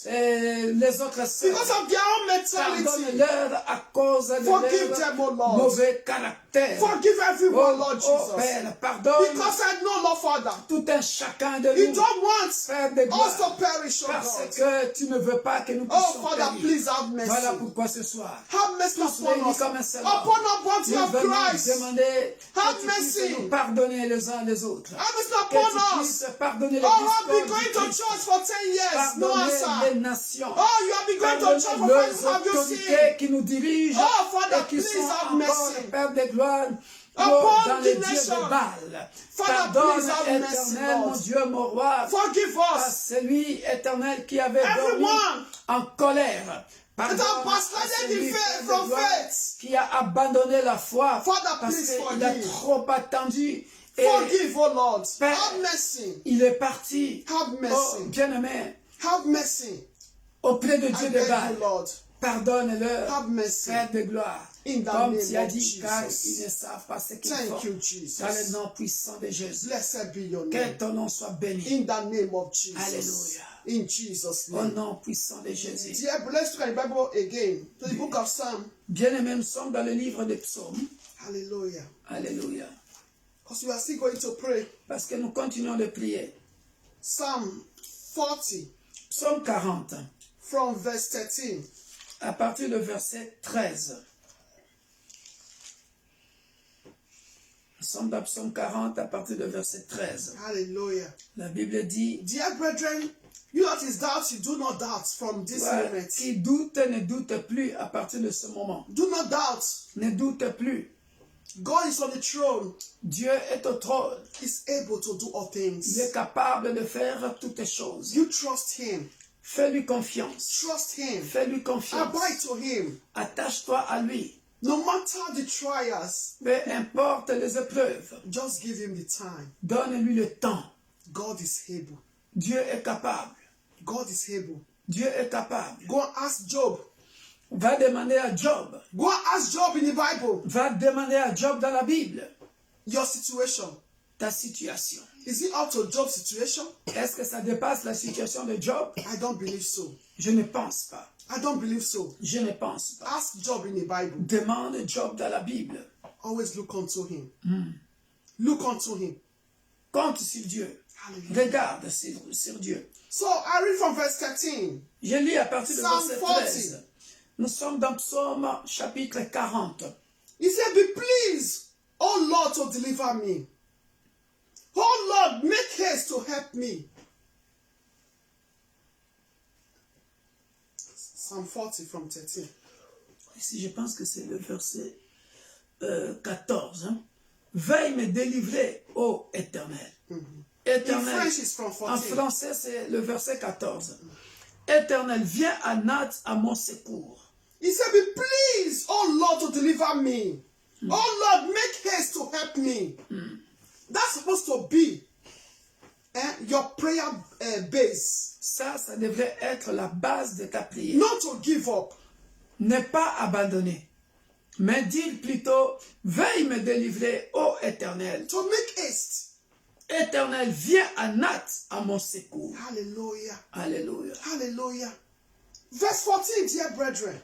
others. les autres sœurs. Because of their own mentality. Pardonne-leur à cause de Forgive leur them, O Lord. mauvais caractère. Forgive everyone, Oh, Lord oh Jesus. Père, pardonne Because I know, Lord Father, tout un chacun de you nous, don't want Père de gloire, us to perish, oh parce God. que tu ne veux pas que nous Oh, puissions Father, périr. please have Voilà mercy. pourquoi ce soir, Have mercy tous upon réunis us. comme un seul Upon homme, our body nous of venons Christ. demander Have que tu puisses mercy. nous pardonner les uns les autres. Have mercy Que upon tu us. puisses pardonner Oh, l'Église I've been corps going du to Christ. church for 10 years. No Pardonner answer. les nations. Oh, you have been going to church for Pardonner 5 les years. Have you autorités seen? qui nous dirigent Oh, Father, et qui please sont have encore mercy. le Père de gloire Upon dans the les dieux nation. de Baal. Father, Pardonne, please have mercy, Éternel, Lord. mon Dieu, mon roi, Forgive à us. celui, Éternel, qui avait dormi Everyone en colère. Pardonne that have à backslided celui, in Père faith, de from gloire, faith. qui a abandonné la foi Father, parce please qu'il a forgive. trop attendu. Et Forgive, oh Lord. Père, Have mercy. il est parti, Have oh mercy. bien-aimé, Have mercy. auprès de I Dieu de beg Baal. you, Lord. Pardonne-leur, Have mercy. Père de gloire, In the comme name tu as of dit, car Jesus. ils ne savent pas ce qu'ils Thank font. you, Jesus. Dans le nom puissant de Jésus, Blessed be your que name. ton nom soit béni. In the name of Jesus. Hallelujah. In Jesus' Au name. nom puissant de Jésus. Dear, let's turn the Bible again to the book of Psalm. Bien-aimés, nous sommes dans le livre des psaumes. Hallelujah. Alléluia. Because we are still going to pray. Parce que nous continuons de prier. Psalm 40. Psaume 40, from verse 13. à partir du verset 13. Nous sommes dans Psaume 40 à partir du verset 13. Hallelujah. La Bible dit, Dear brethren, you that is doubt, you do not doubt from this toi moment. qui doute ne doute plus à partir de ce moment. Do not doubt. Ne doute plus. God is on the throne. Dieu est au trône. He's able to do all Il things. est capable de faire toutes les choses. You trust him. Fais-lui confiance. Trust him. Fais-lui confiance. Abide to him. Attache-toi à lui. No matter the trials, Peu importe les épreuves. just give him the time. Donne-lui le temps. God is able. Dieu est capable. God is able. Dieu est capable. Go and ask Job. Va demander à Job. Go and ask Job in the Bible. Va demander à Job dans la Bible. Your situation. Ta situation. Is it up to Job's situation? Est-ce que ça dépasse la situation de Job? I don't believe so. Je ne pense pas. I don't believe so. Je ne pense pas. Ask Job in the Bible. Demande Job dans la Bible. Always look unto him. Look unto him. Compte sur Dieu. Hallelujah. Regarde sur Dieu. So I read from verse 13. Je lis à partir du Psalm verset 40. 13. Nous sommes dans Psaume chapitre 40. He said, be pleased, O Lord, to deliver me. O Lord, make haste to help me. Psalm 40 from 13. Ici, je pense que c'est le verset 14. Hein? Veille me délivrer, ô Éternel. In Éternel. French, it's from En 14. français, c'est le verset 14. Éternel, viens à mon secours. He said, be pleased, O Lord, to deliver me. O Lord, make haste to help me. That's supposed to be your prayer base. Ça devrait être la base de ta prière. Not to give up. Ne pas abandonner, mais dire plutôt, veille me délivrer, ô Éternel. To make haste. Éternel, viens à mon secours. Hallelujah. Alléluia. Hallelujah. Verse 14, dear brethren.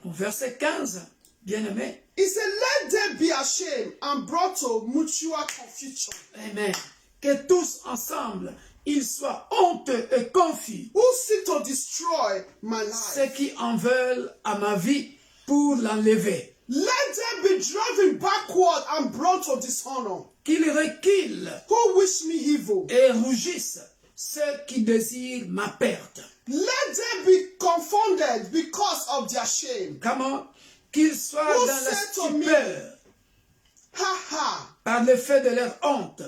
Au verset 15, bien-aimé. He said, let them be ashamed and brought to mutual confusion. Amen. Que tous ensemble, ils soient honteux et confus. Who seek to destroy my life. Ceux qui en veulent à ma vie pour l'enlever. Let them be driven backward and brought to dishonor. Qu'ils reculent Who wish me evil. et rougissent ceux qui désirent ma perte. Let them be confounded because of their shame. Comment? Qu'ils soient Who dans la said to me, stupeur Ha ha. par le fait de leur honte.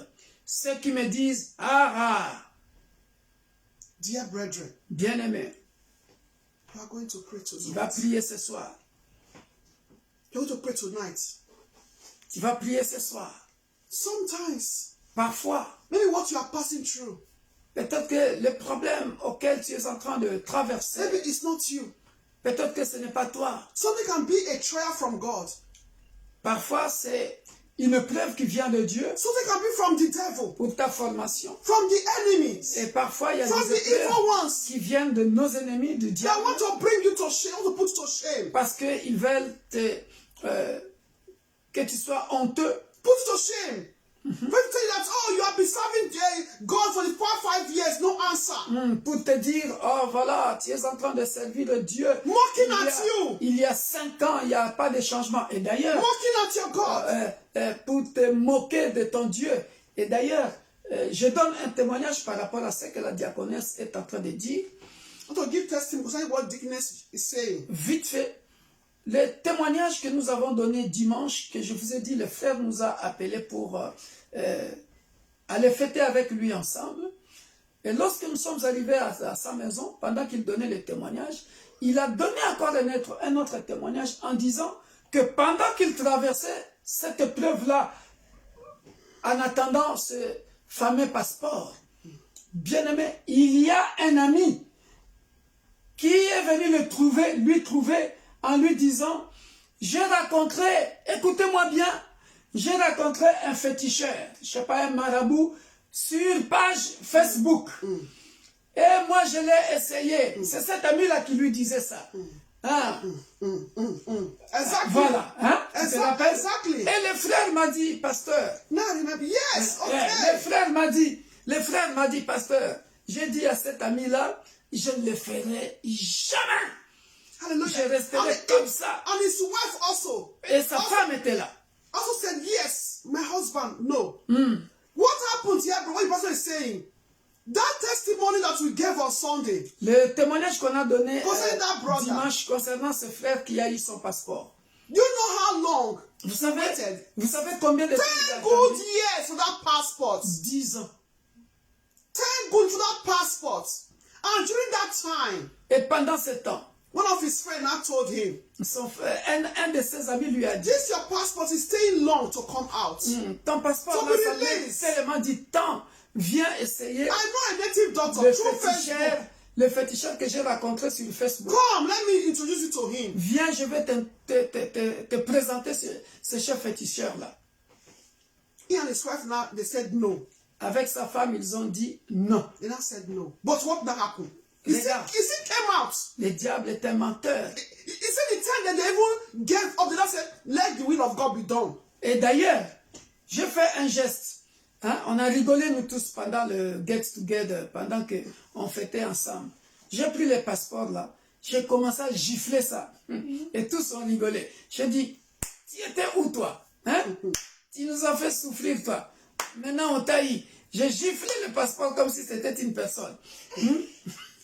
Ceux qui me disent, ah ah, Dear brethren, bien-aimé, you are going to pray tu vas tonight. prier ce soir. You're going to pray tonight. Tu vas prier ce soir. Sometimes, Parfois, maybe what you are passing through, peut-être que le problème auquel tu es en train de maybe traverser, it's not you. peut-être que ce n'est pas toi. Something can be a trial from God. Parfois, c'est une preuve qui vient de Dieu Something can be from the devil, pour ta formation. from the enemies, Et parfois, il y a from des the evil épreuves ones qui viennent de nos ennemis, du that diable, want to bring you to shame, to put you to shame. parce qu'ils veulent que tu sois honteux. Put you to shame. When you tell you that, oh, you have been serving God for the past 5 years, no answer. Pour te dire, oh voilà, tu es en train de servir le Dieu. Mocking at you. Il y a 5 ans, il n'y a pas de changement. Et d'ailleurs, Mocking at your God. pour te moquer de ton Dieu. Et d'ailleurs, je donne un témoignage par rapport à ce que la diaconesse est en train de dire. I want to give testimony concerning what Deaconess is saying. Vite fait, le témoignage que nous avons donné dimanche, que je vous ai dit, le frère nous a appelés pour aller fêter avec lui ensemble. Et lorsque nous sommes arrivés à sa maison, pendant qu'il donnait le témoignage, il a donné encore un autre témoignage en disant que pendant qu'il traversait cette épreuve-là, en attendant ce fameux passeport, bien aimé, il y a un ami qui est venu lui trouver en lui disant, j'ai rencontré, écoutez-moi bien, j'ai rencontré un féticheur, je sais pas, un marabout, sur page Facebook. Et moi, je l'ai essayé. C'est cet ami-là qui lui disait ça. Hein? Exactly. Voilà. Hein? Tu te rappelles? Exactly. Et le frère m'a dit, pasteur. Now remember, yes, Le okay. frère m'a dit, pasteur, j'ai dit à cet ami-là, je ne le ferai jamais. Hallelujah. Je resterai comme ça. And his wife also. Et sa femme était là. Also said, yes, my husband, no. What happened here, bro? What the pastor is saying? That testimony that we gave on Sunday. Le témoignage qu'on a donné dimanche concernant ce frère qui a eu son passeport. Do you know how long? Vous savez combien de temps il a 10 good years for that passport. 10 ans. 10 good for that passport. And during that time, Et pendant ce temps, one of his friends now told him, son frère, un de ses amis lui a dit, this your passport is staying long to come out. Ton passeport, So là, ça met tellement du temps. Viens essayer. I know a native doctor through Facebook. Le féticheur que j'ai rencontré sur Facebook. Come, let me introduce you to him. Viens, je vais te présenter ce chef féticheur-là. He and his wife now, they said no. Avec sa femme, ils ont dit non. They now said no. But what now happened? He Les gars, came out. le diable est un menteur. He said the time that they even gave up, they now said, let the will of God be done. Et d'ailleurs, j'ai fait un geste. Hein? On a rigolé nous tous pendant le get together, pendant qu'on fêtait ensemble. J'ai pris les passeports là, j'ai commencé à gifler ça. Et tous ont rigolé. J'ai dit, tu étais où toi? Hein? Tu nous as fait souffrir toi. Maintenant on t'a eu. J'ai giflé le passeport comme si c'était une personne.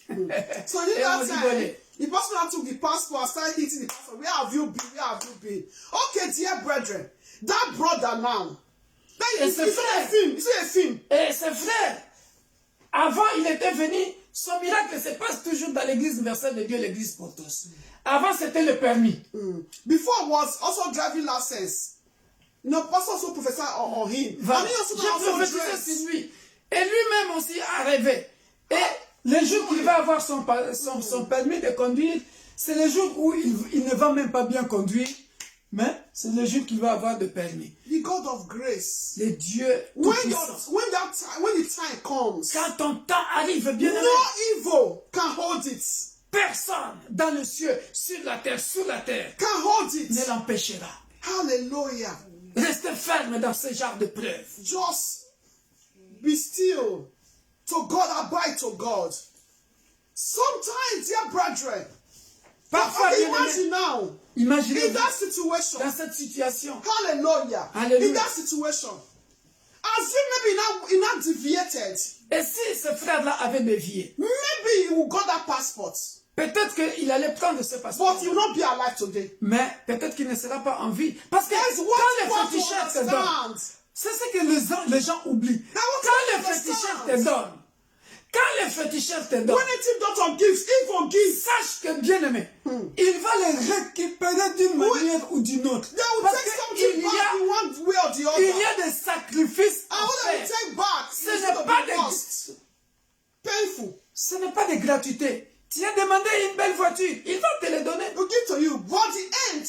So in that time, the person now took the passport and started hitting the passport. Where have you been? Where have you been? Okay, dear brethren, that brother now, Et ce frère, a film. Et ce frère, avant il était venu, son miracle se passe toujours dans l'église universelle de Dieu, l'église pour tous. Avant c'était le permis. Before was also driving license. No, pastor also prophesied on him. Voilà. And he also J'ai prophétisé sur lui. Et lui-même aussi a rêvé. Et le jour qu'il va avoir son permis de conduire, c'est le jour où il ne va même pas bien conduire, mais c'est le jour qu'il va avoir de permis. The God of grace. Le Dieu tout-puissant. When the time comes, quand ton temps arrive, bien aimé, no evil can hold it. Personne dans le ciel, sur la terre, sous la terre, Can hold it. ne l'empêchera. Hallelujah. Restez ferme dans ce genre de preuve. Just be still. To God, abide to God. Sometimes, dear brethren, Parfois, imagine now, imaginez in that situation, dans cette situation. hallelujah, Hallelujah. in that situation, as you maybe not deviated, Et si ce frère-là avait dévié, maybe he will got that passport, peut-être qu'il allait prendre ce passeport. but he will not be alive today. Mais peut-être qu'il ne sera pas en vie. Parce que That's quand what le you want to féticheur te donne, understand. c'est ce que les gens oublient. Now, what Quand you le féticheur understand. te donne, quand le féticheur te donne, When a team doctor gives, evil gives, sache que bien aimé, il va les récupérer d'une manière ou d'une autre. they will Parce take qu'il something y back in a, one way or the other. il y a des sacrifices And à what they will faire. take back Ce is n'est going pas to be des, cost. Painful. ce n'est pas de gratuité. Tu as demandé une belle voiture, il va te le donner. Will give to you, but the end.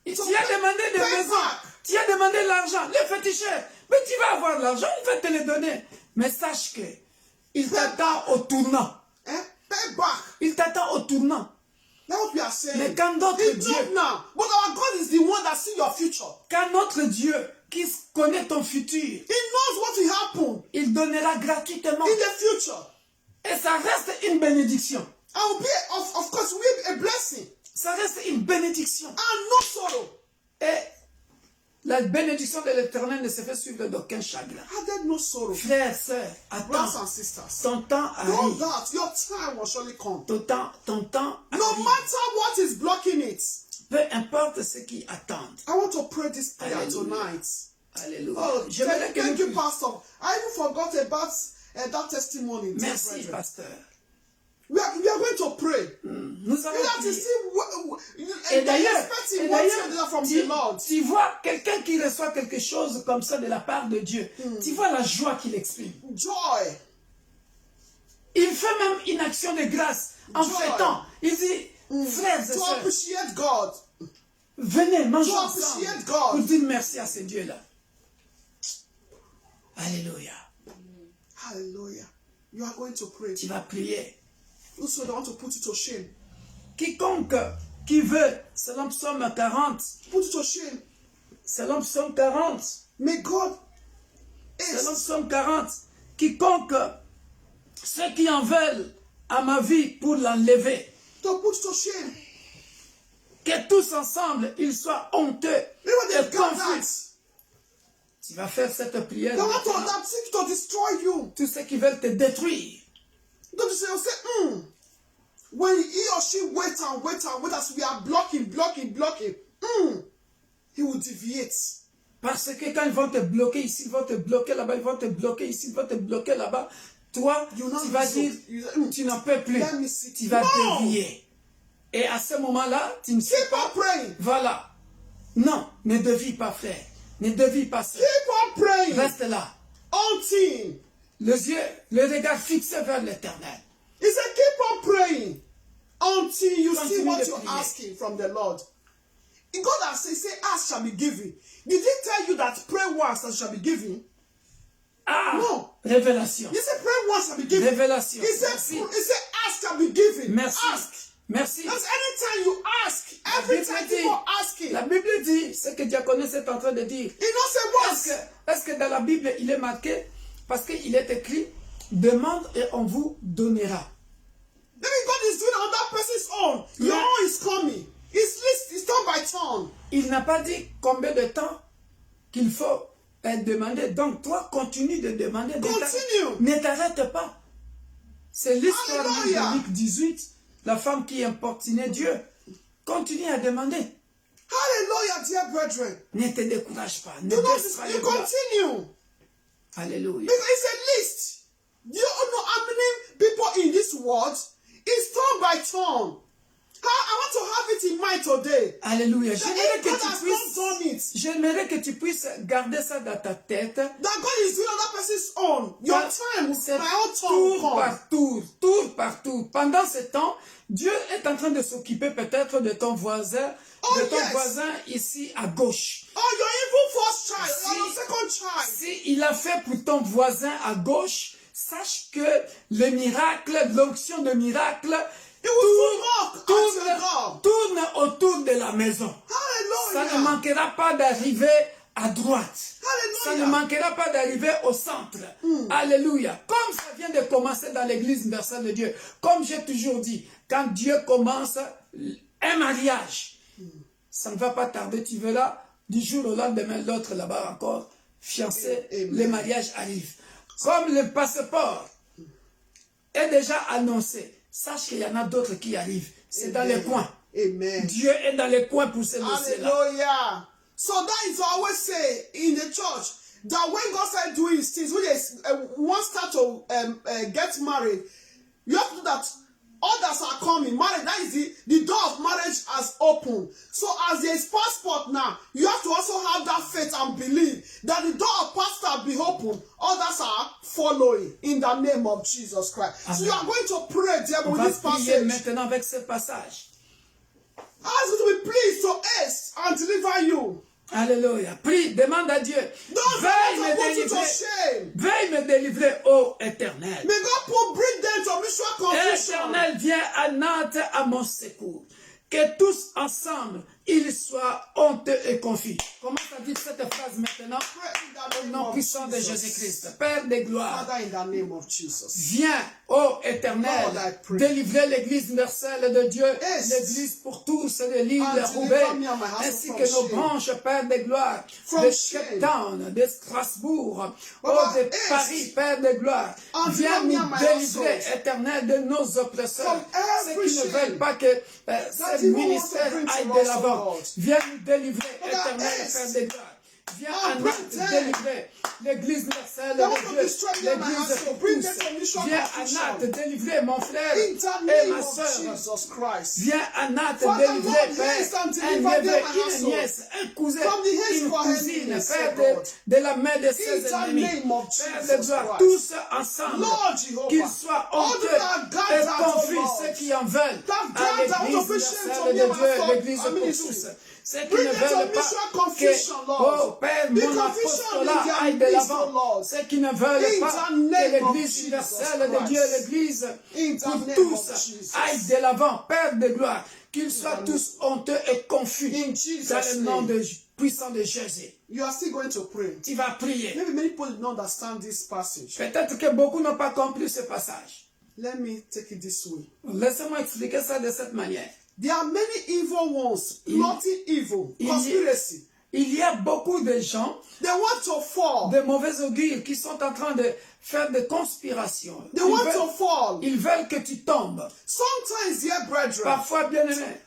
Tu as demandé des pay maisons, back. tu as demandé l'argent, le féticheur. Mais tu vas avoir l'argent, il va te le donner. Mais sache que il t'attend au tournant. Pay back. Il t'attend au tournant. That's what we are saying. Mais quand d'autres It's dieux, not now. But our God is the one that sees your future. quand notre Dieu qui connaît ton futur, He knows what will happen il donnera gratuitement. in the future. Et ça reste une bénédiction. And will be, of course, will be a blessing. Ça reste une bénédiction. And no sorrow. Et la bénédiction de l'Éternel ne se fait suivre d'aucun chagrin. Added no sorrow. Frères, sœurs, Brothers attends. and sisters. Ton temps Know arrive. that your time will surely come. Ton temps No arrive. matter what is blocking it. Peu importe ce qui attend. I want to pray this prayer Hallelujah. tonight. Alléluia. Oh, J'aimerais que thank you, nous... Pastor. I even forgot about that testimony. dear Merci, brethren. pasteur. We are going to pray. Nous allons You have to prier. see Et d'ailleurs, expecting one thing or the other from the Lord. tu vois quelqu'un qui reçoit quelque chose comme ça de la part de Dieu. Tu vois la joie qu'il exprime. Joy. Il fait même une action de grâce en Joy. fêtant. Il dit, frères et To sœurs, appreciate God. venez, mangeons To ensemble appreciate God. pour dire merci à ce Dieu-là. Alléluia. Hallelujah. You are going to pray. Tu vas prier. Also, they want to put you to shame. Quiconque qui veut, selon Psaume 40, Put you to shame. selon Psaume 40, May God selon is Psaume 40, quiconque, ceux qui en veulent à ma vie pour l'enlever. to put to shame. Que tous ensemble, ils soient honteux et confus. Tu vas faire cette prière. They want to seek to destroy you. Tous ceux qui veulent te détruire. Don't you say, when he or she wait as we are blocking, he will deviate. Parce que quand ils vont te bloquer ici, ils vont te bloquer là-bas, ils vont te bloquer ici, ils vont te bloquer là-bas, toi, tu vas dire, tu n'en peux plus. Tu vas dévier. Et à ce moment-là, tu ne sais pas. Voilà. Non, ne dévie pas, frère. Ne dévie pas, sœur. Keep on praying. Reste là. Until Les yeux, le regard fixé vers l'éternel. He said, keep on praying until you see Continue what de you're prier. asking from the Lord. And God has said, ask shall be given. Did he tell you that pray once and shall be given? Ah! No. Révélation. He said, pray once shall be given. Révélation. He said, Merci. ask shall be given. Merci. Ask. Merci. That's anytime you ask, every time you are asking. La Bible dit, ce que Diaconès est en train de dire. He don't say once. Est-ce que dans la Bible, il est marqué, parce qu'il est écrit, demande et on vous donnera. Maybe God is doing on that person's own. Yeah. Your own is coming. It's turn by turn. Il n'a pas dit combien de temps qu'il faut demander. Donc toi, continue de demander. Continue. Ne t'arrête pas. C'est l'histoire Alléluia. de Luc 18, la femme qui importunait Dieu. Continue à demander. Hallelujah, dear brethren. Ne te décourage pas. Ne You baisse pas les bras. continue. Alléluia. Because it's a list. Do you know how many people in this world? It's turn by turn. I want to have it in mind today. Alléluia. That God has not done it. J'aimerais que tu puisses garder ça dans ta tête. That God is doing on that person's own. Your time, C'est my own time tour will come. par tour, tour par tour. Pendant ce temps, Dieu est en train de s'occuper peut-être de ton voisin, yes. voisin ici à gauche. Oh, your evil first child, your second child. Si il a fait pour ton voisin à gauche, sache que le miracle, l'onction de miracle, tourne autour de la maison. Ça ne Hallelujah. manquera pas d'arriver à droite. Ça ne Hallelujah. manquera pas d'arriver au centre. Alléluia. Comme ça vient de commencer dans l'église universelle de Dieu. Comme j'ai toujours dit, quand Dieu commence un mariage, ça ne va pas tarder. Tu verras, du jour au lendemain, l'autre là-bas encore, fiancé, le mariage arrive. Comme le passeport est déjà annoncé, sache qu'il y en a d'autres qui arrivent. C'est dans les coins. Amen. Dieu est dans les coins pour ces dossiers-là. Hallelujah. So that is always say in the church that when God started doing his things, when one start to get married, you have to do that. Others are coming. Marriage, that is the door of marriage has opened. So as there is passport now, you have to also have that faith and believe that the door of passport will be open. Others are following in the name of Jesus Christ. Amen. So you are going to pray there with this prier passage. maintenant avec ce passage. Ask him to be pleased to ace and deliver you. Alléluia. Prie, demande à Dieu. Don't Veuille let me them put you to délivrer. shame. Veuille me délivrer, ô Éternel. May God bring them to mutual confusion. Éternel, viens à Nantes à mon secours. Que tous ensemble, ils soient honteux et confus. Comment ça dit cette phrase maintenant? Au nom puissant de Jésus-Christ. Père de gloire. Father, in the name of Jesus. Viens, ô Éternel, Lord, I pray. délivrer l'église universelle de Dieu, Yes. l'église pour tous de l'île And de deliver Roubaix, me and my household ainsi from que nos shame. branches, Père de gloire, From de shame. Cape Town, de Strasbourg, Baba, de yes. Paris, Père de gloire. And Viens deliver me nous and my délivrer, household. Éternel, de nos oppresseurs, From every ceux qui ne shame. veulent pas que That ce you want ministère to bring to aille us, de O l'avant. Lord. Viens nous délivrer, Baba, Éternel, yes. Père de gloire. Viens And à bring Nantes them. délivrer l'église universelle They want de to Dieu, destroy them, my l'église household. pour Bring tous. them to mutual Viens à confusion. Nantes délivrer mon frère In the et name ma of sœur. Jesus Christ. Viens à Nantes Father, délivrer, Lord, Père, yes, and un deliver neveu, them, my une household. nièce, un cousin, From the hands une of our cousine, enemies, Père, O God. de la main de ses In the ennemis. name of Père de Jesus gloire, Christ. tous ensemble, Lord Jehovah. qu'ils soient All honteux that are et gathered, confus, O Lord. ceux qui en veulent, That à gathered, I want to l'église bring shame universelle to me de and my Dieu, soul, l'église our pour ministry. tous. Ceux qui Bring ne them to veulent pas mutual confusion, que, Lord. oh Père, Be mon confusion apostolat in their aille de midst, l'avant. O Lord. Ceux qui ne veulent In pas the que name of l'église Jesus universelle de Christ. Dieu, l'église In the pour name tous of Jesus. aille de l'avant. Père de gloire, qu'ils soient tous honteux et confus In Jesus' dans le nom name. puissant de Jésus. You are still going to pray. Tu vas prier. Maybe many people don't understand this passage. Peut-être que beaucoup n'ont pas compris ce passage. Let me take it this way. Laissez-moi expliquer ça de cette manière. There are many evil ones, plotting evil, conspiracy. Il y a beaucoup de gens, They want to fall. de mauvais augures, qui sont en train de faire des conspirations. They want to fall. Ils veulent que tu tombes. Sometimes, dear brethren, Parfois, bien-aimé.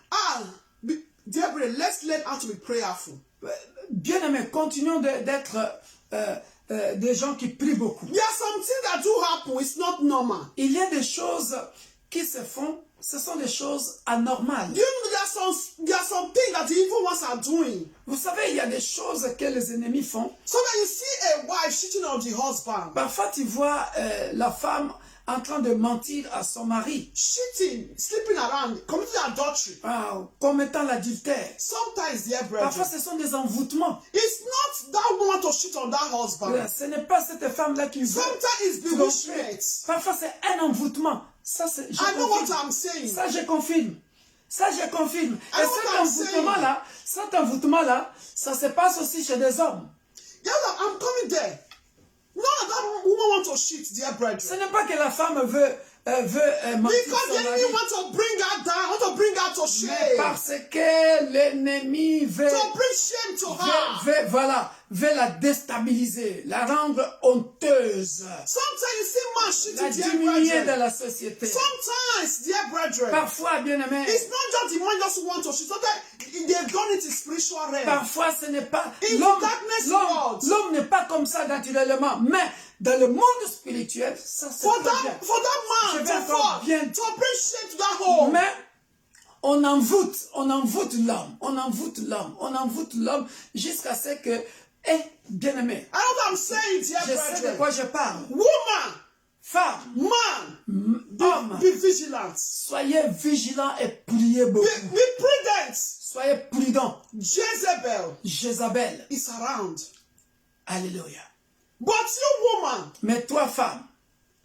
Dear brethren, let's learn how to be prayerful. Bien-aimé, continuons d'être des gens qui prient beaucoup. There are some things that do happen. It's not normal. Il y a des choses qui se font, ce sont des choses anormales. Do you know there are some things that the evil ones are doing? Vous savez, il y a des choses que les ennemis font. So that you see a wife cheating on the husband. Parfois, tu vois la femme en train de mentir à son mari. Cheating, sleeping around, committing adultery. Commettant l'adultère. Sometimes, dear brethren, parfois, ce sont des envoûtements. It's not that woman to cheat on that husband. Ce n'est pas cette femme-là qui veut. Sometimes it's bewitchment. Parfois, c'est un envoûtement. Ça, I know what I'm saying. Ça, je confirme. Ça, je confirme. Et cet envoûtement-là, ça se passe aussi chez des hommes. Yeah, I'm coming there. No, that woman wants to cheat, dear brethren. Ce n'est pas que la femme veut mentir. Because the enemy wants to bring her down, wants to bring her to shame. Mais parce que l'ennemi veut... To bring shame to her. Veut la déstabiliser, la rendre honteuse. Sometimes you see man cheating, la diminuer de la société. Sometimes, dear brethren. Parfois, bien-aimé. It's not just the man just want to cheat. Sometimes they've gone into spiritual realm. Parfois, ce n'est pas... L'homme n'est pas comme ça naturellement, mais dans le monde spirituel, ça c'est for that man to fall, to bring shame to that home. Mais on envoûte l'homme jusqu'à ce que, bien-aimé, I know what I'm saying, dear je sais de quoi je parle. Woman, femme, man, homme, be vigilant. Soyez vigilants et priez beaucoup. Be prudent. Soyez prudents. Jezebel is around. Alléluia. But you, woman, mais toi, femme,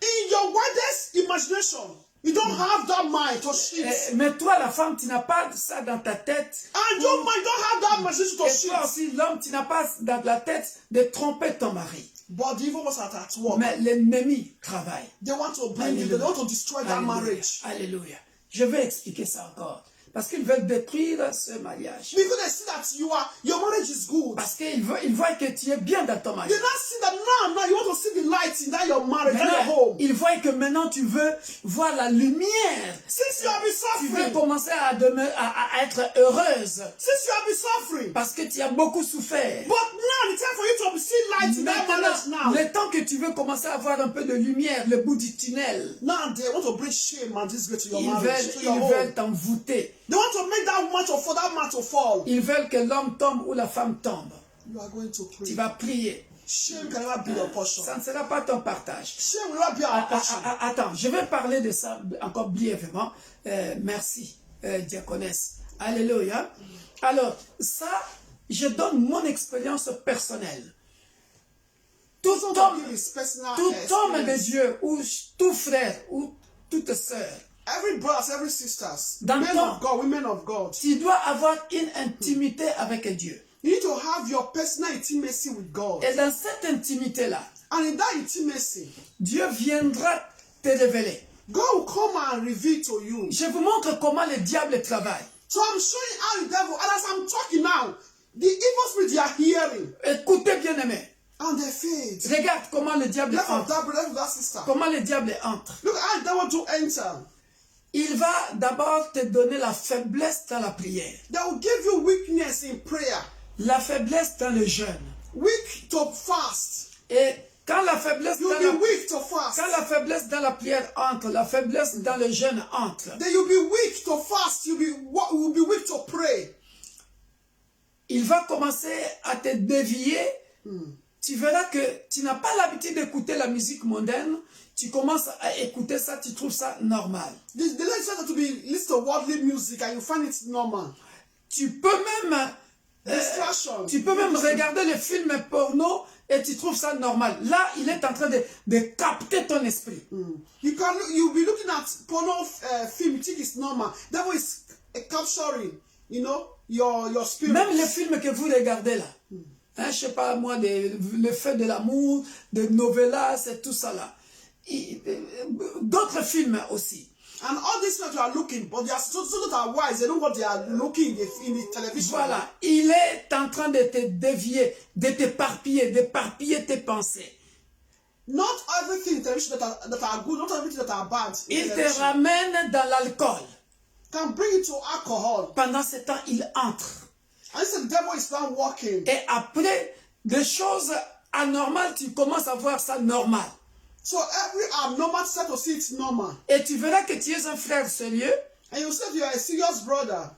in your wildest imagination, you don't have that mind to cheat. Mais toi, la femme, tu n'as pas ça dans ta tête. And your mind don't have that imagination to cheat. Et toi aussi, l'homme, tu n'as pas dans la tête de tromper ton mari. But the evil was at work. Mais l'ennemi travaille. They want to bring you, they want to destroy that marriage. Alléluia. Je vais expliquer ça encore. Parce qu'ils veulent détruire ce mariage. Because they see that your marriage is good. Parce qu'ils voient que tu es bien dans ton mariage. They not see that now you want to see the light in that your marriage, in your home. Ils voient que maintenant tu veux voir la lumière. Since you have been suffering. Tu veux commencer à être heureuse. Since you have been suffering. Parce que tu as beaucoup souffert. But now the time for you to see light in that marriage now. Le temps que tu veux commencer à voir un peu de lumière, le bout du tunnel. Now they want to bring shame and disgrace to your marriage. Ils veulent t'envoûter. They want to make that woman for that man to fall. Ils veulent que l'homme tombe ou la femme tombe. You are going to pray. Tu vas prier. Shame can never be your portion. Ça ne sera pas ton partage. Shame will not be our portion. Attends, je vais parler de ça encore brièvement. Merci, diaconesse. Alléluia. Alors, ça, je donne mon expérience personnelle. Tout homme de Dieu, ou tout frère, ou toute sœur, every brothers, every sisters, men of God, women of God, tu dois avoir une intimité avec Dieu. You need to have your personal intimacy with God. Et dans cette intimité-là, and in that intimacy, Dieu viendra te révéler. God will come and reveal to you. Je vous montre comment le diable travaille. So I'm showing how the devil, and as I'm talking now, the evil spirits they are hearing. Écoutez bien aimé. And they fade. Regarde comment le diable entre. Comment le diable entre. Look how the devil to enter. Il va d'abord te donner la faiblesse dans la prière. That will give you weakness in prayer. La faiblesse dans le jeûne. Weak to fast. Et quand la faiblesse dans la prière entre, la faiblesse dans le jeûne entre. Then you'll be weak to fast. You'll be weak to pray. Il va commencer à te dévier. Tu verras que tu n'as pas l'habitude d'écouter la musique mondaine. Tu commences à écouter ça, tu trouves ça normal. The Lord said to be listen to worldly music and you find it normal. Tu peux même regarder les films porno et tu trouves ça normal. Là, il est en train de capter ton esprit. You'll be looking at porno film, you think it's normal. That way is capturing, your spirit. Même les films que vous regardez là. Je sais pas moi, le fait de l'amour, de novellas et tout ça là. d'autres films aussi. And all these people are looking, but they are so that are wise. They know what they are looking in the television. Voilà, il est en train de te dévier, de t'éparpiller, d'éparpiller tes pensées. Not everything in television that are good, not everything that are bad. Il te ramène dans l'alcool. Can bring you to alcohol. Pendant ce temps, il entre. And so the devil is not working. Et après, des choses anormales, tu commences à voir ça normal. So every abnormal start to see it normal. Et tu verras que tu es un frère sérieux. And you say you are a serious brother.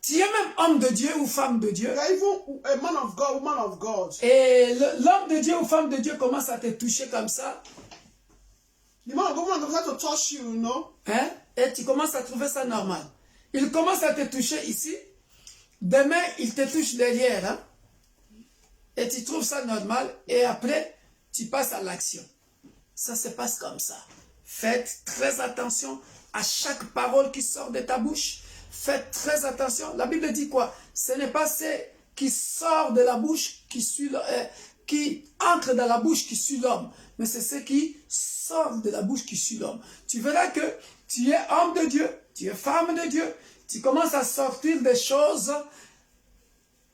Tu es même homme de Dieu ou femme de Dieu. You are even a man of God, woman of God. Et l'homme de Dieu ou femme de Dieu commence à te toucher comme ça. The man of God, woman of God start to touch you, you know. Hein? Et tu commences à trouver ça normal. Il commence à te toucher ici. Demain, il te touche derrière. Hein? Et tu trouves ça normal. Et après, tu passes à l'action. Ça se passe comme ça. Faites très attention à chaque parole qui sort de ta bouche. Faites très attention. La Bible dit quoi? Ce n'est pas ce qui sort de la bouche qui entre dans la bouche qui suit l'homme. Mais c'est ce qui sort de la bouche qui suit l'homme. Tu verras que tu es homme de Dieu. Tu es femme de Dieu. Tu commences à sortir des choses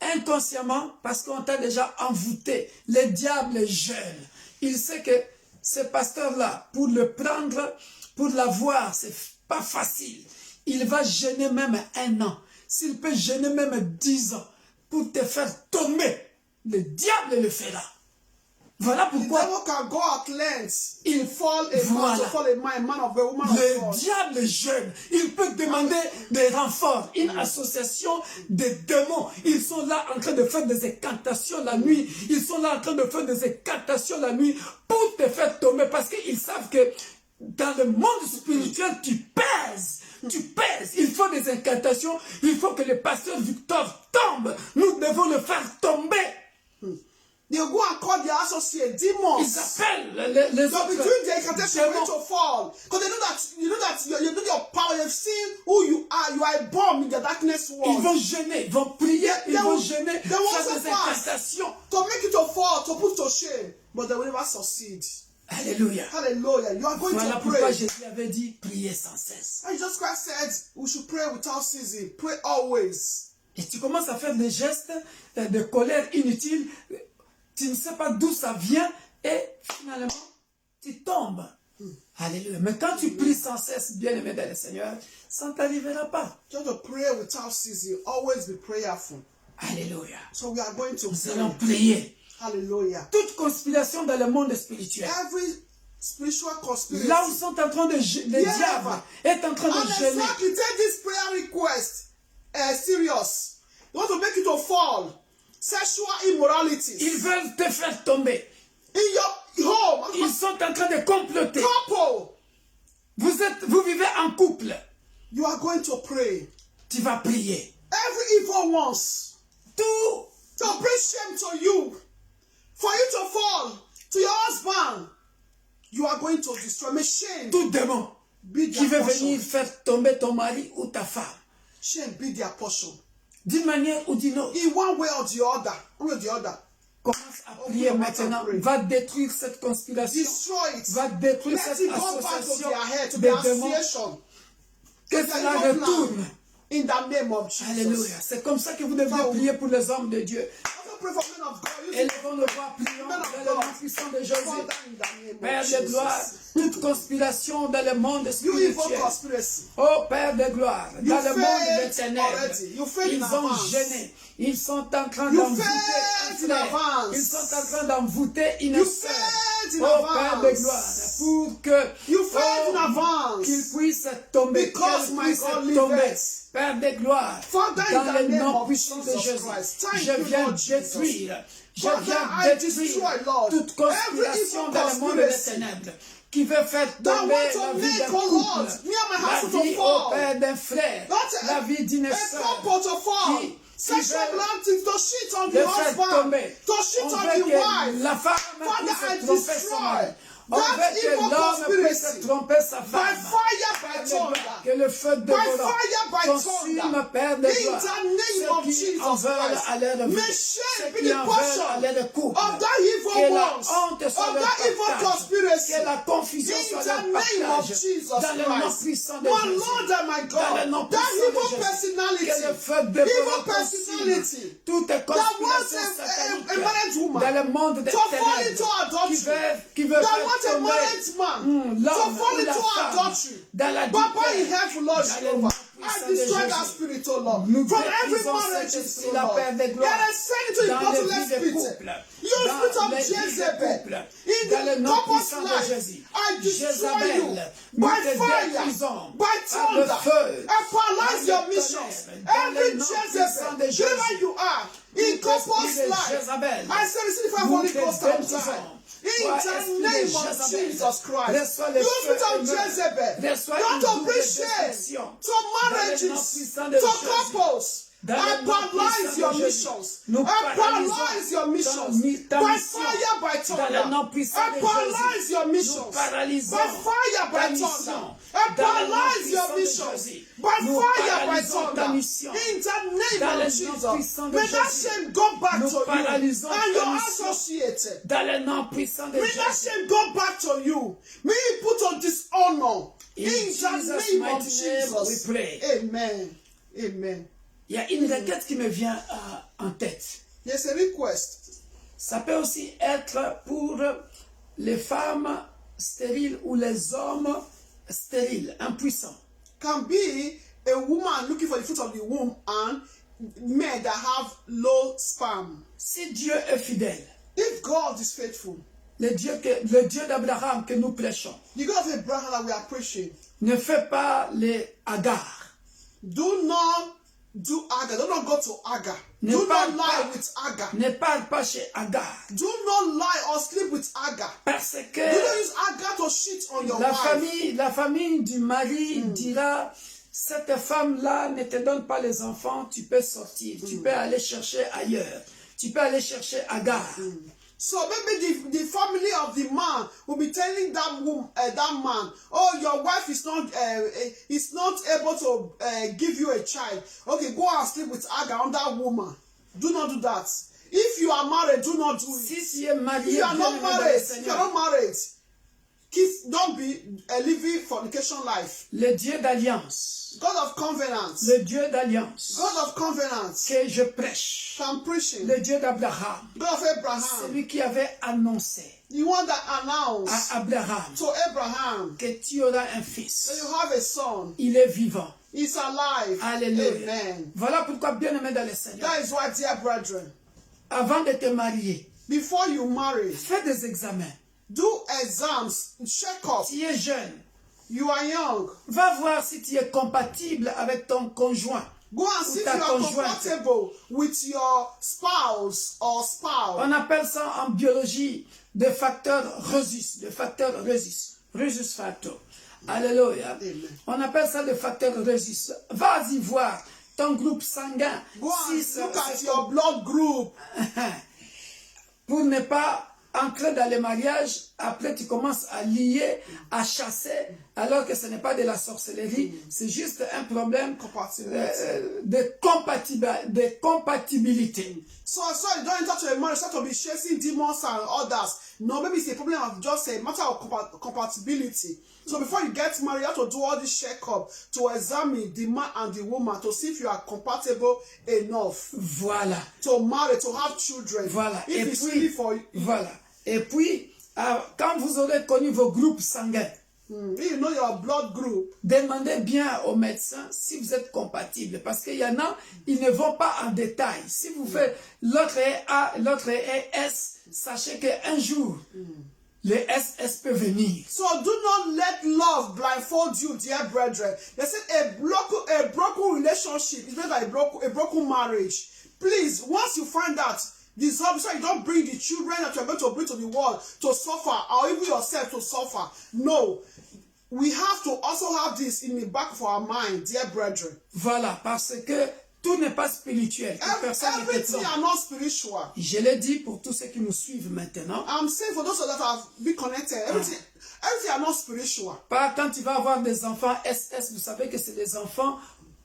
inconsciemment parce qu'on t'a déjà envoûté. Le diable est jeune. Il sait que ce pasteur-là, pour le prendre, pour l'avoir, c'est pas facile. Il va gêner même 1 an. S'il peut gêner même 10 ans pour te faire tomber, le diable le fera. Voilà pourquoi il fall a man of a woman le of God. diable est jeune. Il peut demander des renforts. Une association de démons. Ils sont là en train de faire des incantations la nuit. Ils sont là en train de faire des incantations la nuit pour te faire tomber parce qu'ils savent que dans le monde spirituel, tu pèses. Tu pèses. Il faut des incantations. Il faut que le pasteur Victor tombe. Nous devons le faire tomber. They go and call their associate demons. Ils appellent les autres. Be doing the incantation for you to fall. Because they know that you know your power. They've seen who you are. You are a bomb in the darkness world. Ils vont gêner, ils vont prier, ils vont gêner, they will faire also des fast incantations. to make you to fall, to put to shame. But they will never succeed. Alléluia. Hallelujah. You are going Voilà to pourquoi pray. Jésus avait dit, priez sans cesse. And Jesus Christ said we should pray without ceasing. Pray always. Et tu commences à faire des gestes de colère inutiles. Tu ne sais pas d'où ça vient et finalement, tu tombes. Alléluia. Mais quand tu pries sans cesse, bien-aimé dans le Seigneur, ça ne t'arrivera pas. Just to pray without ceasing. Always be prayerful. Alléluia. So we are going to Nous pray. allons prier. Hallelujah. Toute conspiration dans le monde spirituel. Every spiritual conspiracy. Là où ils sont en train de... Le diable est en train de And gêner. exactly, take this prayer request serious. They want to make you to fall. Sexual immorality. Ils veulent te faire tomber. In your home. Ils sont en train de comploter. Couple. Vous vivez en couple. You are going to pray. Tu vas prier. Every evil ones. Tout. To bring shame to you. For you to fall to your husband. You are going to destroy. May shame. Tout démon qui veut venir faire tomber ton mari ou ta femme. Shame be their portion. D'une manière ou d'une autre. In one way or the other. One way or the other. Commence à prier maintenant. Va détruire cette conspiration. Destroy it. Va détruire Let cette it go back to association their head, to de their démons. association. Que cela retourne. In the name of Jesus. Alléluia. C'est comme ça que vous devez prier pour les hommes de Dieu. Pray for men of God. Élevons le voix, prions dans le nom puissant de Jésus. Père de gloire, toute conspiration dans le monde spirituel. Oh Père de gloire, dans le monde des ténèbres, ils ont gêné. Ils sont en train d'envoûter un frère. Ils sont en train d'envoûter une sœur. Oh Père de gloire, pour que qu'ils puissent tomber, qu'elles puissent tomber. Père de gloire, dans le nom puissant de Jésus, je viens détruire, toute conspiration dans le monde des ténèbres qui veut faire tomber la vie d'un couple, la vie au Père d'un frère, la vie d'une sœur, qui veut le faire tomber. On veut que la femme puisse tromper son mari. On veut que l'homme puisse tromper sa femme. By fire, by thunder. Que le feu de By consume, Père de gloire, ceux qui en veulent à leur vie, ceux qui en veulent à leur couple, que la honte soit leur partage, que la confusion soit leur partage, dans le nom puissant de Jésus, dans le nom puissant de Jésus, que le feu de gloire consume toute conspiration satanique dans le monde des ténèbres qui veut faire tomber l'homme ou la femme dans la Jehovah, I destroy that spirit, oh Lord. From every marriage, oh Lord. That I send it to the bottomless pit. You spirit of Jezebel, in the couple's life, I destroy you by fire, by thunder. I paralyze your missions. Every Jezebel, wherever you are, in couple's life, I send it to the Holy Ghost outside. In the name of Jesus Christ, you spirit of Jezebel, not to bring shame to marriages, to couples. I paralyze your missions. I paralyze your missions by fire, by thunder. I paralyze your missions by fire, by thunder. I paralyze your missions by fire, by thunder. In the name of Jesus, may that shame go back to you and your associated. May that shame go back to you. May you put on dishonor. In the name of Jesus, we pray. Amen. Amen. Il y a une requête qui me vient en tête. There's a request. Ça peut aussi être pour les femmes stériles ou les hommes stériles, impuissants. Can be a woman looking for the fruit of the womb and men that have low sperm. Si Dieu est fidèle, if God is faithful, le Dieu d'Abraham que nous prêchons, the God of Abraham that we are preaching, ne fait pas les Agar. Do not do Agar. Do not go to Agar. Do not lie with Agar. Ne parle pas chez Agar. Do not lie or sleep with Agar. Parce que do not use Agar to cheat on your wife. La famille du mari dira, cette femme-là ne te donne pas les enfants, tu peux sortir, tu peux aller chercher ailleurs, tu peux aller chercher Agar. So maybe the family of the man will be telling that woman, that man, oh, your wife is not able to give you a child. Okay, go and sleep with Agar on that woman. Do not do that. If you are married, do not do it. Si tu es marié, if you are not married, don't be living fornication life. Le Dieu d'alliance. God of covenants. Le Dieu d'alliance. God of covenants. Que je prêche. I'm preaching. Le Dieu d'Abraham. God of Abraham. Celui qui avait annoncé. The one that announced à Abraham. To Abraham. Que tu auras un fils. That you have a son. Il est vivant. He's alive. Alléluia. Amen. Voilà pourquoi, bien-aimé dans le Seigneur. That is why, dear brethren. Avant de te marier. Before you marry. Fais des examens. Do exams, check up. Tu es jeune. You are young. Va voir si tu es compatible avec ton conjoint. Go and see if you are compatible with your spouse or spouse. On appelle ça en biologie des facteurs rhesus, des facteurs rhesus, rhesus factor. Alléluia. On appelle ça des facteurs rhesus. Vas-y voir ton groupe sanguin. Go and look at your blood group. Pour ne pas entrer dans le mariage, après tu commences à lier, à chasser, alors que ce n'est pas de la sorcellerie, c'est juste un problème de compatibilité. So you don't enter to a marriage, start to be chasing demons and others. No, maybe it's a problem of just a matter of compatibility. So before you get married, you have to do all this check-up to examine the man and the woman to see if you are compatible enough. Voilà. To marry, to have children. Voilà. If it's really for you. Voilà. Et puis, quand vous aurez connu vos groupes sanguins, you know your blood group. Demandez bien au médecin si vous êtes compatible. Parce qu'il y en a, ils ne vont pas en détail. Si vous faites l'autre est A, l'autre est S, sachez qu'un jour, le SS peut venir. So do not let love blindfold you, dear brethren. They said a broken relationship is like a broken marriage. Please, once you find out, dissolve so you don't bring the children that you're going to bring to the world to suffer, or even yourself to suffer. No. We have to also have this in the back of our mind, dear brethren. Voilà, parce que tout n'est pas spirituel. Personne n'est Everything étonnant. are not spiritual. Je l'ai dit pour tous ceux qui nous suivent maintenant. I'm saying for those that have been connected, everything are not spiritual. Pas quand il va avoir des enfants SS, vous savez que c'est des enfants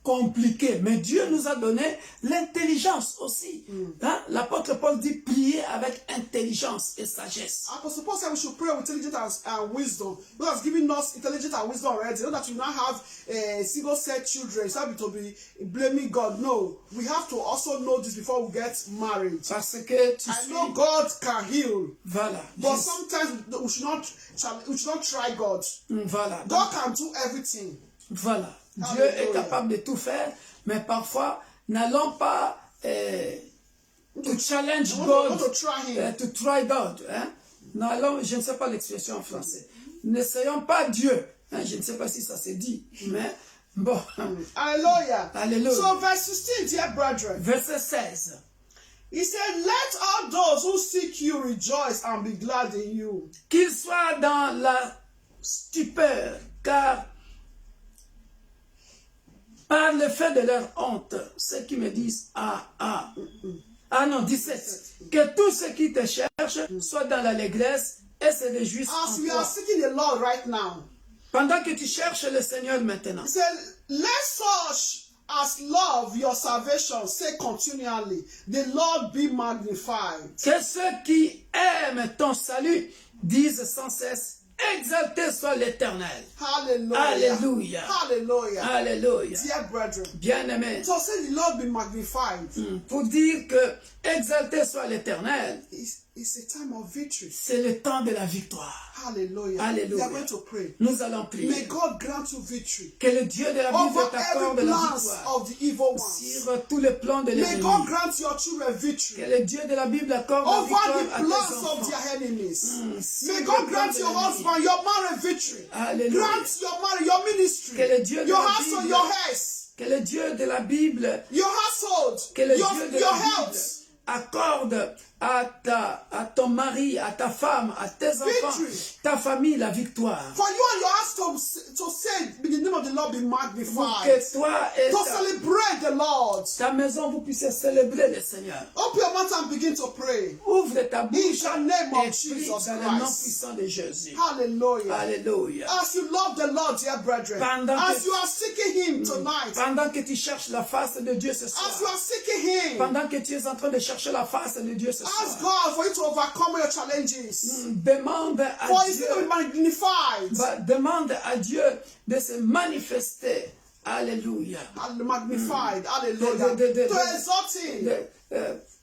compliqués. Mais Dieu nous a donné l'intelligence aussi. Hein? L'apôtre Paul dit prier avec intelligence et sagesse. Apostle Paul said we should pray with intelligence and wisdom. God has given us intelligence and wisdom already. Not that you now have single-sex children, so to be blaming God. No, we have to also know this before we get married. Parce que tu I know God can heal, Voilà. but sometimes we should not try God. Voilà. God can do everything. Voilà. Dieu Alléluia. est capable de tout faire, mais parfois, n'allons pas to challenge God, to try him. to try God. Hein? N'allons, je ne sais pas l'expression en français. N'essayons pas Dieu. Hein? Je ne sais pas si ça se dit, mais bon. Hallelujah. Alléluia. So verse 16, dear brethren. Verset 16. He said, let all those who seek you rejoice and be glad in you. Qu'ils soient dans la stupeur, car par le fait de leur honte, ceux qui me disent non, 17, que tous ceux qui te cherchent soient dans l'allégresse et se réjouissent As en we toi. are seeking the Lord right now, Pendant que tu cherches le Seigneur maintenant, he said, let such as love your salvation say continually, the Lord be magnified. que ceux qui aiment ton salut disent sans cesse, exalté soit l'Éternel. Hallelujah. Alléluia. Hallelujah. Alléluia. Dear brethren, Bien-aimés, so say the Lord be magnified. pour dire que exalté soit l'Éternel, It's a time of victory. c'est le temps de la victoire. Hallelujah. Alléluia. We are going to pray. Nous allons May prier. God grant you victory Que le Dieu de la Bible over t'accorde every la plans victoire of the evil ones. sur tous les plans de May l'ennemi. God grant your children Que victory le Dieu de la Bible accorde la over victoire the à tes plans of enfants. their enemies. sur May le God plan grant de your l'ennemi. husband your marriage victory. Alléluia. Grant your marriage, your ministry, Que le Dieu de your la household, Bible, your health, que le Dieu de la Bible, your household, que le your Dieu de your la Bible health. accorde à ton mari, à ta femme, à tes enfants, Victory. ta famille la victoire. For you and your house to say, the name of the Lord be Pour magnified. que toi et To celebrate the Lord. ta maison, vous puissiez célébrer le Seigneur. Open your mouth and begin to pray. Ouvre ta In bouche the name of et prie Jesus dans le nom Christ. puissant de Jésus. Hallelujah. Alléluia. As you love the Lord, dear brethren, Pendant as que- you are seeking Him tonight, Pendant que tu cherches la face de Dieu ce as you soir, are seeking Him, pendant que tu es en train de chercher la face de Dieu ce ask soir, God for you to overcome your challenges. demande à For His Dieu, name to be magnified. demande à Dieu de se manifester. Alléluia. Magnified. Hallelujah. De- To exalt Him.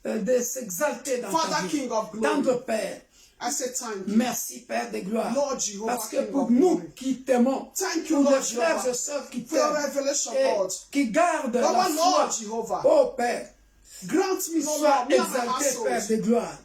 De s'exalter dans ta Father, vie. King of glory. Tendre Père, I say thank you. merci Père de gloire. Lord Jehovah, Parce que King pour of nous glory. qui t'aimons, Thank you, pour Lord les frères Jehovah, et sœurs qui for your t'aiment, revelation, et Lord. qui gardent la Our foi, Lord Jehovah, oh Père, grant me, sois Lord, me and my exalté Père household. de gloire.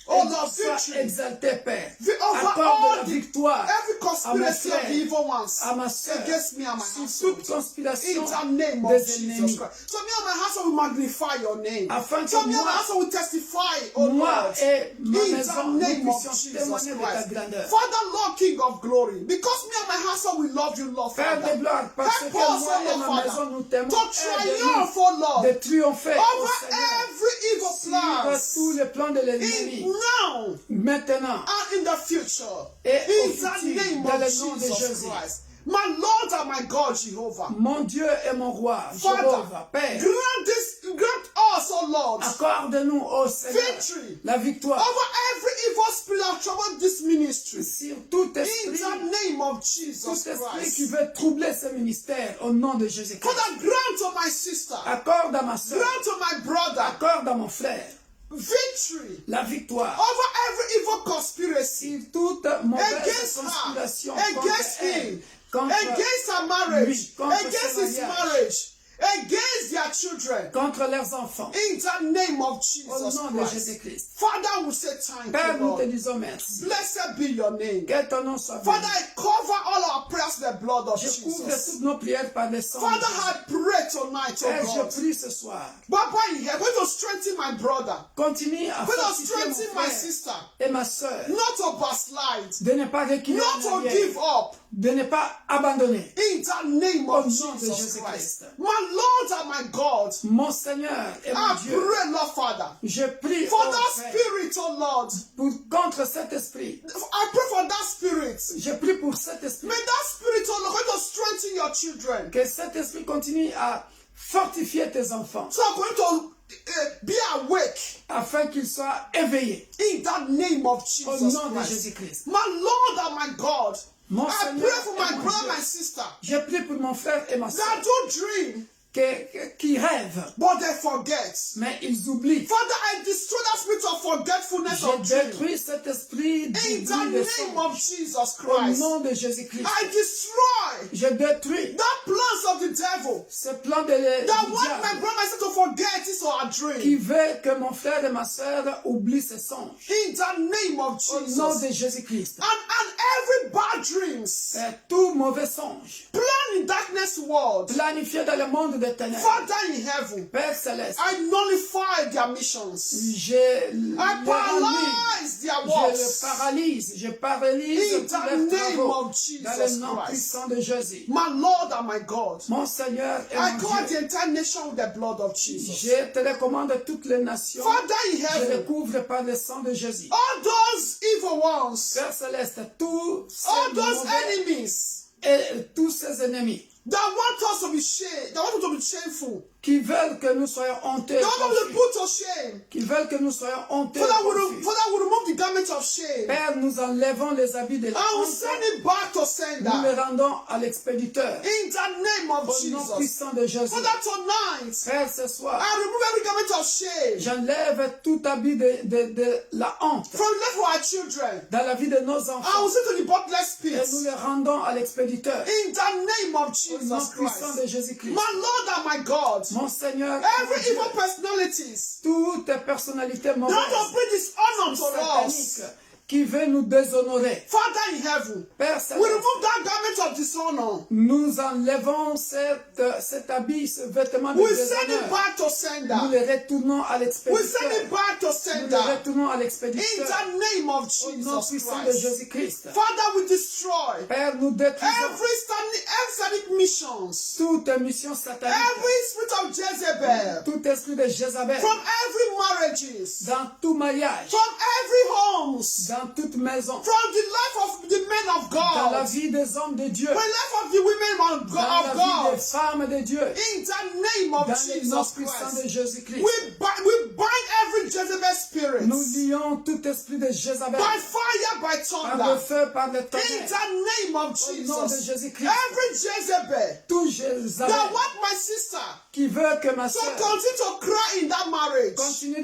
Oh Lord, Sois victory. exalté Père. Over Accorde all la the, victoire every à mon conspiracy of frère, the evil ones à ma soeur, against me and my sur household. toute conspiration In the name of des Jesus ennemis, Christ. So me and my household will magnify your name. afin So que me and my moi, household will testify, oh moi Lord. et ma In maison, the nous name of puissions Jesus témoigner de ta Christ. grandeur. Father, Lord, King of glory. Because me and my household will love you, Lord Père Father. de gloire, parce que Help us, moi oh et Lord ma Father, maison, nous t'aimons. to Aide-nous triumph, oh Lord, de triompher au over Seigneur every evil sur plan. tous les plans de l'ennemi. Now Maintenant and in the future. et au In the futur, name dans of le nom de Jesus Jésus. Christ. My Lord and my God, Jehovah. Mon Dieu et mon roi, Father, Jéhovah, Père, grant us, oh Lord, accorde-nous au Seigneur victory la victoire over every evil spirit that troubles this ministry. sur tout In esprit, the name of tout Jesus esprit qui Christ. veut troubler ce ministère au nom de Jésus-Christ. Father, grant to my sister, Accorde à ma soeur, grant to my brother, accorde à mon frère victory la victoire over every evil conspiracy sur toute mauvaise against conspiration her, contre against elle, him, contre against her marriage, lui, contre against son his mariage, marriage, against their children. contre leurs enfants. In the name of Au Jesus nom de Christ. Jésus-Christ. Father, we say thank Père, you, nous te Lord. disons merci. Blessed be your name. Que ton nom soit Father, béni. I cover all our prayers with the blood of Je couvre Jesus. toutes nos prières par le sang. de Father, Jésus. I pray tonight, Père, oh je God. prie ce soir. Papa, you're going to strengthen my brother. Continue à Going to fortifier mon strengthen my frère sister. et ma soeur Not to backslide. de ne pas reculer Not en to arrière, give up. de ne pas abandonner. In the name Au of nom de Jesus Jésus-Christ. Christ. My Lord and my God, Mon Seigneur et mon I Dieu, pray, Lord Father, je prie for oh that Père, spirit, oh Lord. contre cet esprit. I pray for that spirit. Je prie pour cet esprit. May that spirit, oh Lord, going to strengthen your children. Que cet esprit continue à fortifier tes enfants. So I'm going to be awake. Afin qu'ils soient éveillés. In the name of Au Jesus nom de Christ. Jésus-Christ. My Lord and my God, Mon I Seigneur pray for et my mon brother Dieu. and sister Je prie pour mon frère et ma soeur that do dream, qui rêvent, but they forget. mais ils oublient. Father, I destroy that spirit of forgetfulness Je of dream. détruis cet esprit In d'oubli the de name of songe. Jesus Au Christ, nom de Jésus-Christ. I destroy Je détruis that plans of the devil ce plan de that du want my diable brother and sister to forget his or her qui dream. veut que mon frère et ma soeur oublient ses songes. In the name of Au nom Jesus. de Jésus-Christ. And every bad dreams Et tout mauvais songe plan in darkness world, planifié dans le monde des ténèbres. Father in heaven, Père céleste, I nullify their missions. je I le paralyze their je le works. paralyse In tous the leurs name travaux of dans le Jesus nom Christ. puissant de Jésus. My Lord and my God, Mon Seigneur et I mon cover Dieu, the entire nation with the blood of Jesus. je te recommande toutes les nations, Father in je heaven, les couvre par le sang de Jésus. all those evil ones, Père céleste, tous all ces those mauvais enemies et tous ces ennemis that want us to be shamed, that want us to be shameful, qui veulent que nous soyons honteux, that want us to be confus, put to shame. qui veulent que nous soyons honteux, Father, confus. we remove the garment of shame. Père, nous enlevons les habits de la I will honte, send it back to nous les sender. rendons à l'expéditeur. In the name of Au nom Jesus. puissant de Jésus. Father, tonight, Père, ce soir, I remove every garment of shame j'enlève tout habit de la honte from the life of our children. dans la vie de nos I enfants will say to the bottomless et pit. nous les rendons à l'expéditeur. In the name of Au nom Jesus puissant de Christ. Jésus-Christ. My Lord and my God. Mon Seigneur, Every mon Dieu, evil personalities toutes tes personnalités that want to mauvaises, bring dishonor to sataniques, us. qui veulent nous déshonorer. Father in heaven, Père we Céleste, remove that garment of dishonor. nous enlevons cet habit, ce vêtement de We send it déshonneur. back to Nous sender. les retournons à We send l'expéditeur. it back to Nous sender. les retournons à In l'expéditeur. the name of Au nom Jesus puissant de Christ. Jésus-Christ. Father, we destroy Père, nous détruisons every satanic missions, toute mission satanique, every spirit of Jezebel, tout esprit de Jézabel, from every marriages, dans tout mariage, from every homes, dans toute maison, from the life of the men of dans la God, vie des hommes de Dieu, the life of the women of dans la vie God, des femmes de Dieu, in the name of dans le nom Jesus puissant de Christ. Jésus-Christ. We bind every Jezebel spirit Nous lions tout esprit de Jézabel by fire, by par le thunder, feu, par le in tonnerre, the name of au nom de Jesus. Jésus-Christ. Every Jezebel Tout that Jézabel want my sister qui veut que ma to soeur continue to cry in that marriage, continue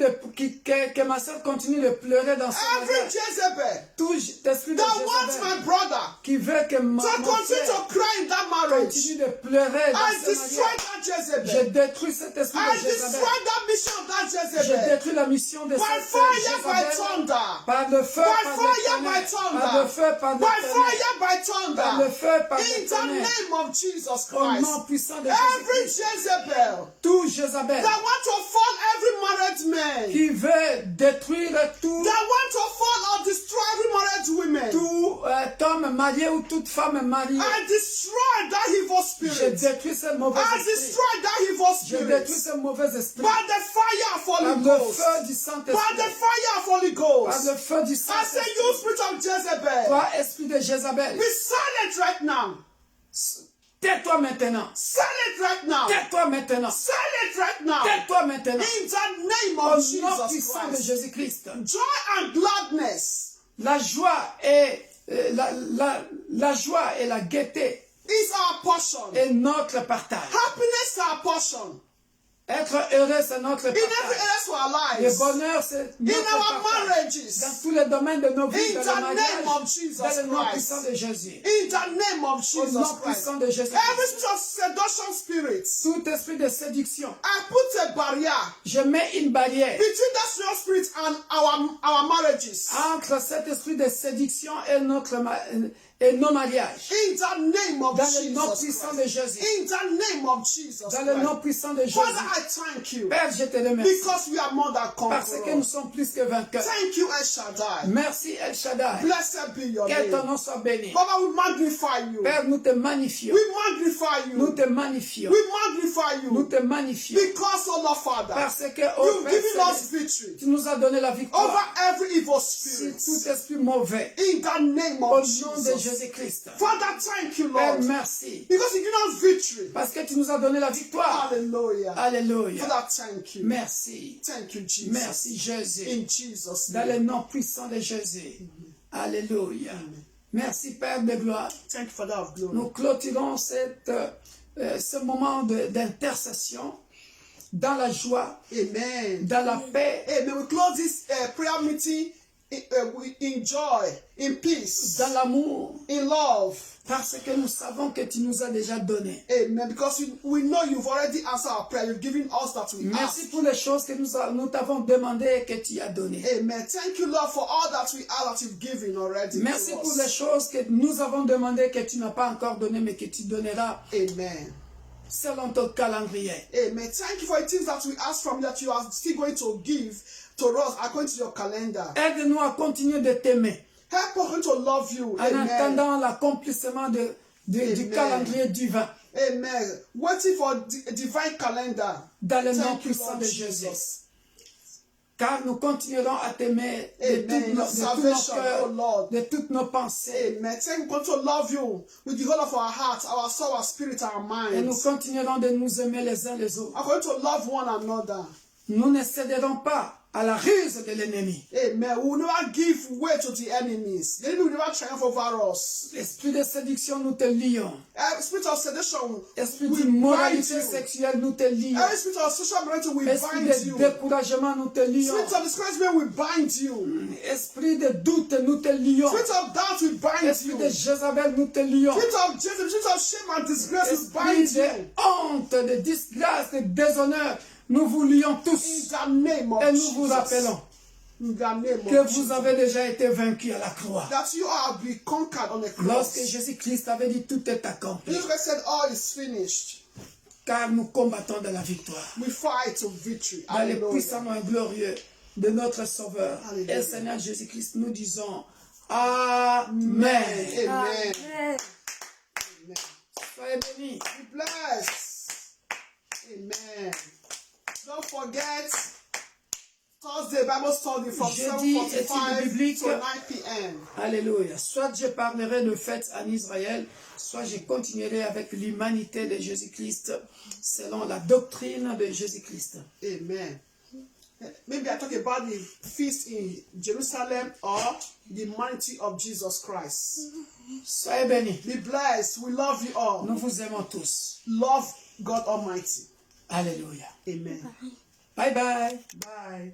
que ma soeur continue de pleurer dans ce every mariage. Jezebel Tout esprit de that wants Jézabel my brother qui veut que to mon continue frère to cry in that marriage, continue de pleurer dans I ce destroy mariage. that Je Jezebel. détruis cet esprit I de Jézabel. destroy that mission of that Je Jezebel. détruis la mission de By cette fire, by Jézabel thunder. par le feu, By par fire, le by tonnerre, thunder. par le feu, par le By tonnerre, fire, by par le thunder. feu, par In le the tonnerre, name of Jesus au nom Christ. puissant de Every Jésus. Jezebel Tout Jézabel that want to fall every married man, qui veut détruire tout, that want to fall or destroy every married woman, tout homme marié ou toute femme mariée. I destroy that evil Je spirit. détruis ce mauvais I esprit. destroy that evil Je détruis spirit. ce mauvais esprit. By the fire of Par Holy le Ghost. feu du By the Saint-Esprit. fire of Holy Par Ghost. le feu du I say, you Saint-Esprit. spirit of Jezebel, Toi, esprit de Jézabel, be silent right now. tais-toi maintenant. Silent right now. Tais-toi maintenant. Silent right now. Tais-toi maintenant. In the name Au of nom Jesus puissant de Christ. Jésus-Christ. Joy and gladness La joie et la joie et la gaieté is our portion. est notre partage. Happiness is our portion. Être heureux, c'est notre In every partage. area of our Le lives. bonheur, c'est In notre our partage. Dans marriages. tous les domaines de nos vies, In dans le the name of mariage, Jesus dans le nom Christ. puissant de Jésus. In the name of Au Jesus nom Christ. puissant de Jésus. Every spirit of seduction spirits, Tout esprit de séduction, I put a barrier je mets une barrière between that seduction spirit and our marriages. entre cet esprit de séduction et et nos mariages. In the name of Dans le nom Jesus puissant Christ. de Jésus. In the name of Jesus Dans le nom Christ. puissant de Jésus. Father, I thank you. Père, je te remercie. Because we are more than Parce que nous conquerors. sommes plus que vainqueurs. Thank you, El Shaddai. Merci El Shaddai. Blessed be your Que ton name. nom soit béni. Father, we magnify you. Père, nous te magnifions. We magnify Nous you. te magnifions. We magnify Nous you. te magnifions. Because, oh Lord Father, Parce que, oh you've Père given us Céleste, victory tu nous as donné la over victoire every evil sur spirit. tout esprit mauvais. In the name Au of nom de Jesus. Jésus-Christ. Father, thank you, Père, Lord. merci. Because you give us victory. Parce que tu nous as donné la victoire. Hallelujah. Alléluia. Father, thank you. Merci. Thank you, Jesus. Merci Jésus. In Jesus' Dans le name. nom puissant de Jésus. Alléluia. Merci Père de gloire. Thank you, Father of glory. Nous clôturons ce moment d'intercession dans la joie, Amen. dans la paix, Amen. We close this prayer meeting in joy, in peace, dans l'amour, in love. parce que nous savons que tu nous as déjà donné. Amen. Because we know you've already answered our prayer. You've given us that we Merci ask. pour les choses que nous t'avons demandé et que tu as donné. Amen. Thank you, Lord, for all that we are that you've given already. Merci to pour us. les choses que nous avons demandé que tu n'as pas encore donné mais que tu donneras Amen. selon ton calendrier. Amen. Thank you for the things that we ask from you that you are still going to give to us according to your calendar. Aide-nous à continuer de t'aimer Help us to love you. en Amen. attendant l'accomplissement du Amen. calendrier divin. Amen. Waiting for the divine calendar. Dans le nom Thank you, puissant Lord de Jésus. Jesus. Car nous continuerons à t'aimer de Amen. tout Your nos salvation, cœurs, oh Lord. de toutes nos pensées. Amen. Thank you to love you with the whole of our heart, our soul, our spirit, our Et nous minds. continuerons de nous aimer les uns les autres. I'm going to love one another. Nous ne céderons pas à la ruse de l'ennemi. Amen. We will never give way to the enemies. The enemy will never triumph over us. L'esprit de séduction, nous te lions. Every spirit of seduction Esprit will bind d'immoralité you. sexuelle, nous te lions. Every spirit of social morality will Esprit bind de you. découragement, nous te lions. Spirit of discouragement will bind you. Esprit de doute, nous te lions. Spirit of doubt will bind Esprit you. de Jézabel, nous te lions. Spirit of Jezebel, spirit of shame and disgrace will Esprit bind de you. honte, de disgrâce, de déshonneur, nous vous lions In tous. the name of Et nous Jesus. vous rappelons In the name que of vous Jesus. avez déjà été vaincus à la croix. That you have been conquered on the cross. Lorsque Jésus-Christ avait dit tout est accompli. Jesus Christ said all is finished. Car nous combattons de la victoire. We fight to victory. Dans le Hallelujah. puissant nom glorieux de notre Sauveur Alléluia. et Seigneur Jésus-Christ, nous disons Amen. Amen. Amen. Amen. Soyez bénis. Be blessed. Amen. Don't forget Thursday Bible study from Jeudi, étude 7:45 biblique. to 9 p.m. Alléluia. Soit je parlerai de fêtes en Israël, soit je continuerai avec l'humanité de Jésus-Christ selon la doctrine de Jésus-Christ. Amen. Maybe I talk about the feast in Jerusalem or the humanity of Jesus Christ. Soyez bénis. Be blessed. We love you all. Nous vous aimons tous. Love God Almighty. Alléluia. Amen. Bye bye. Bye.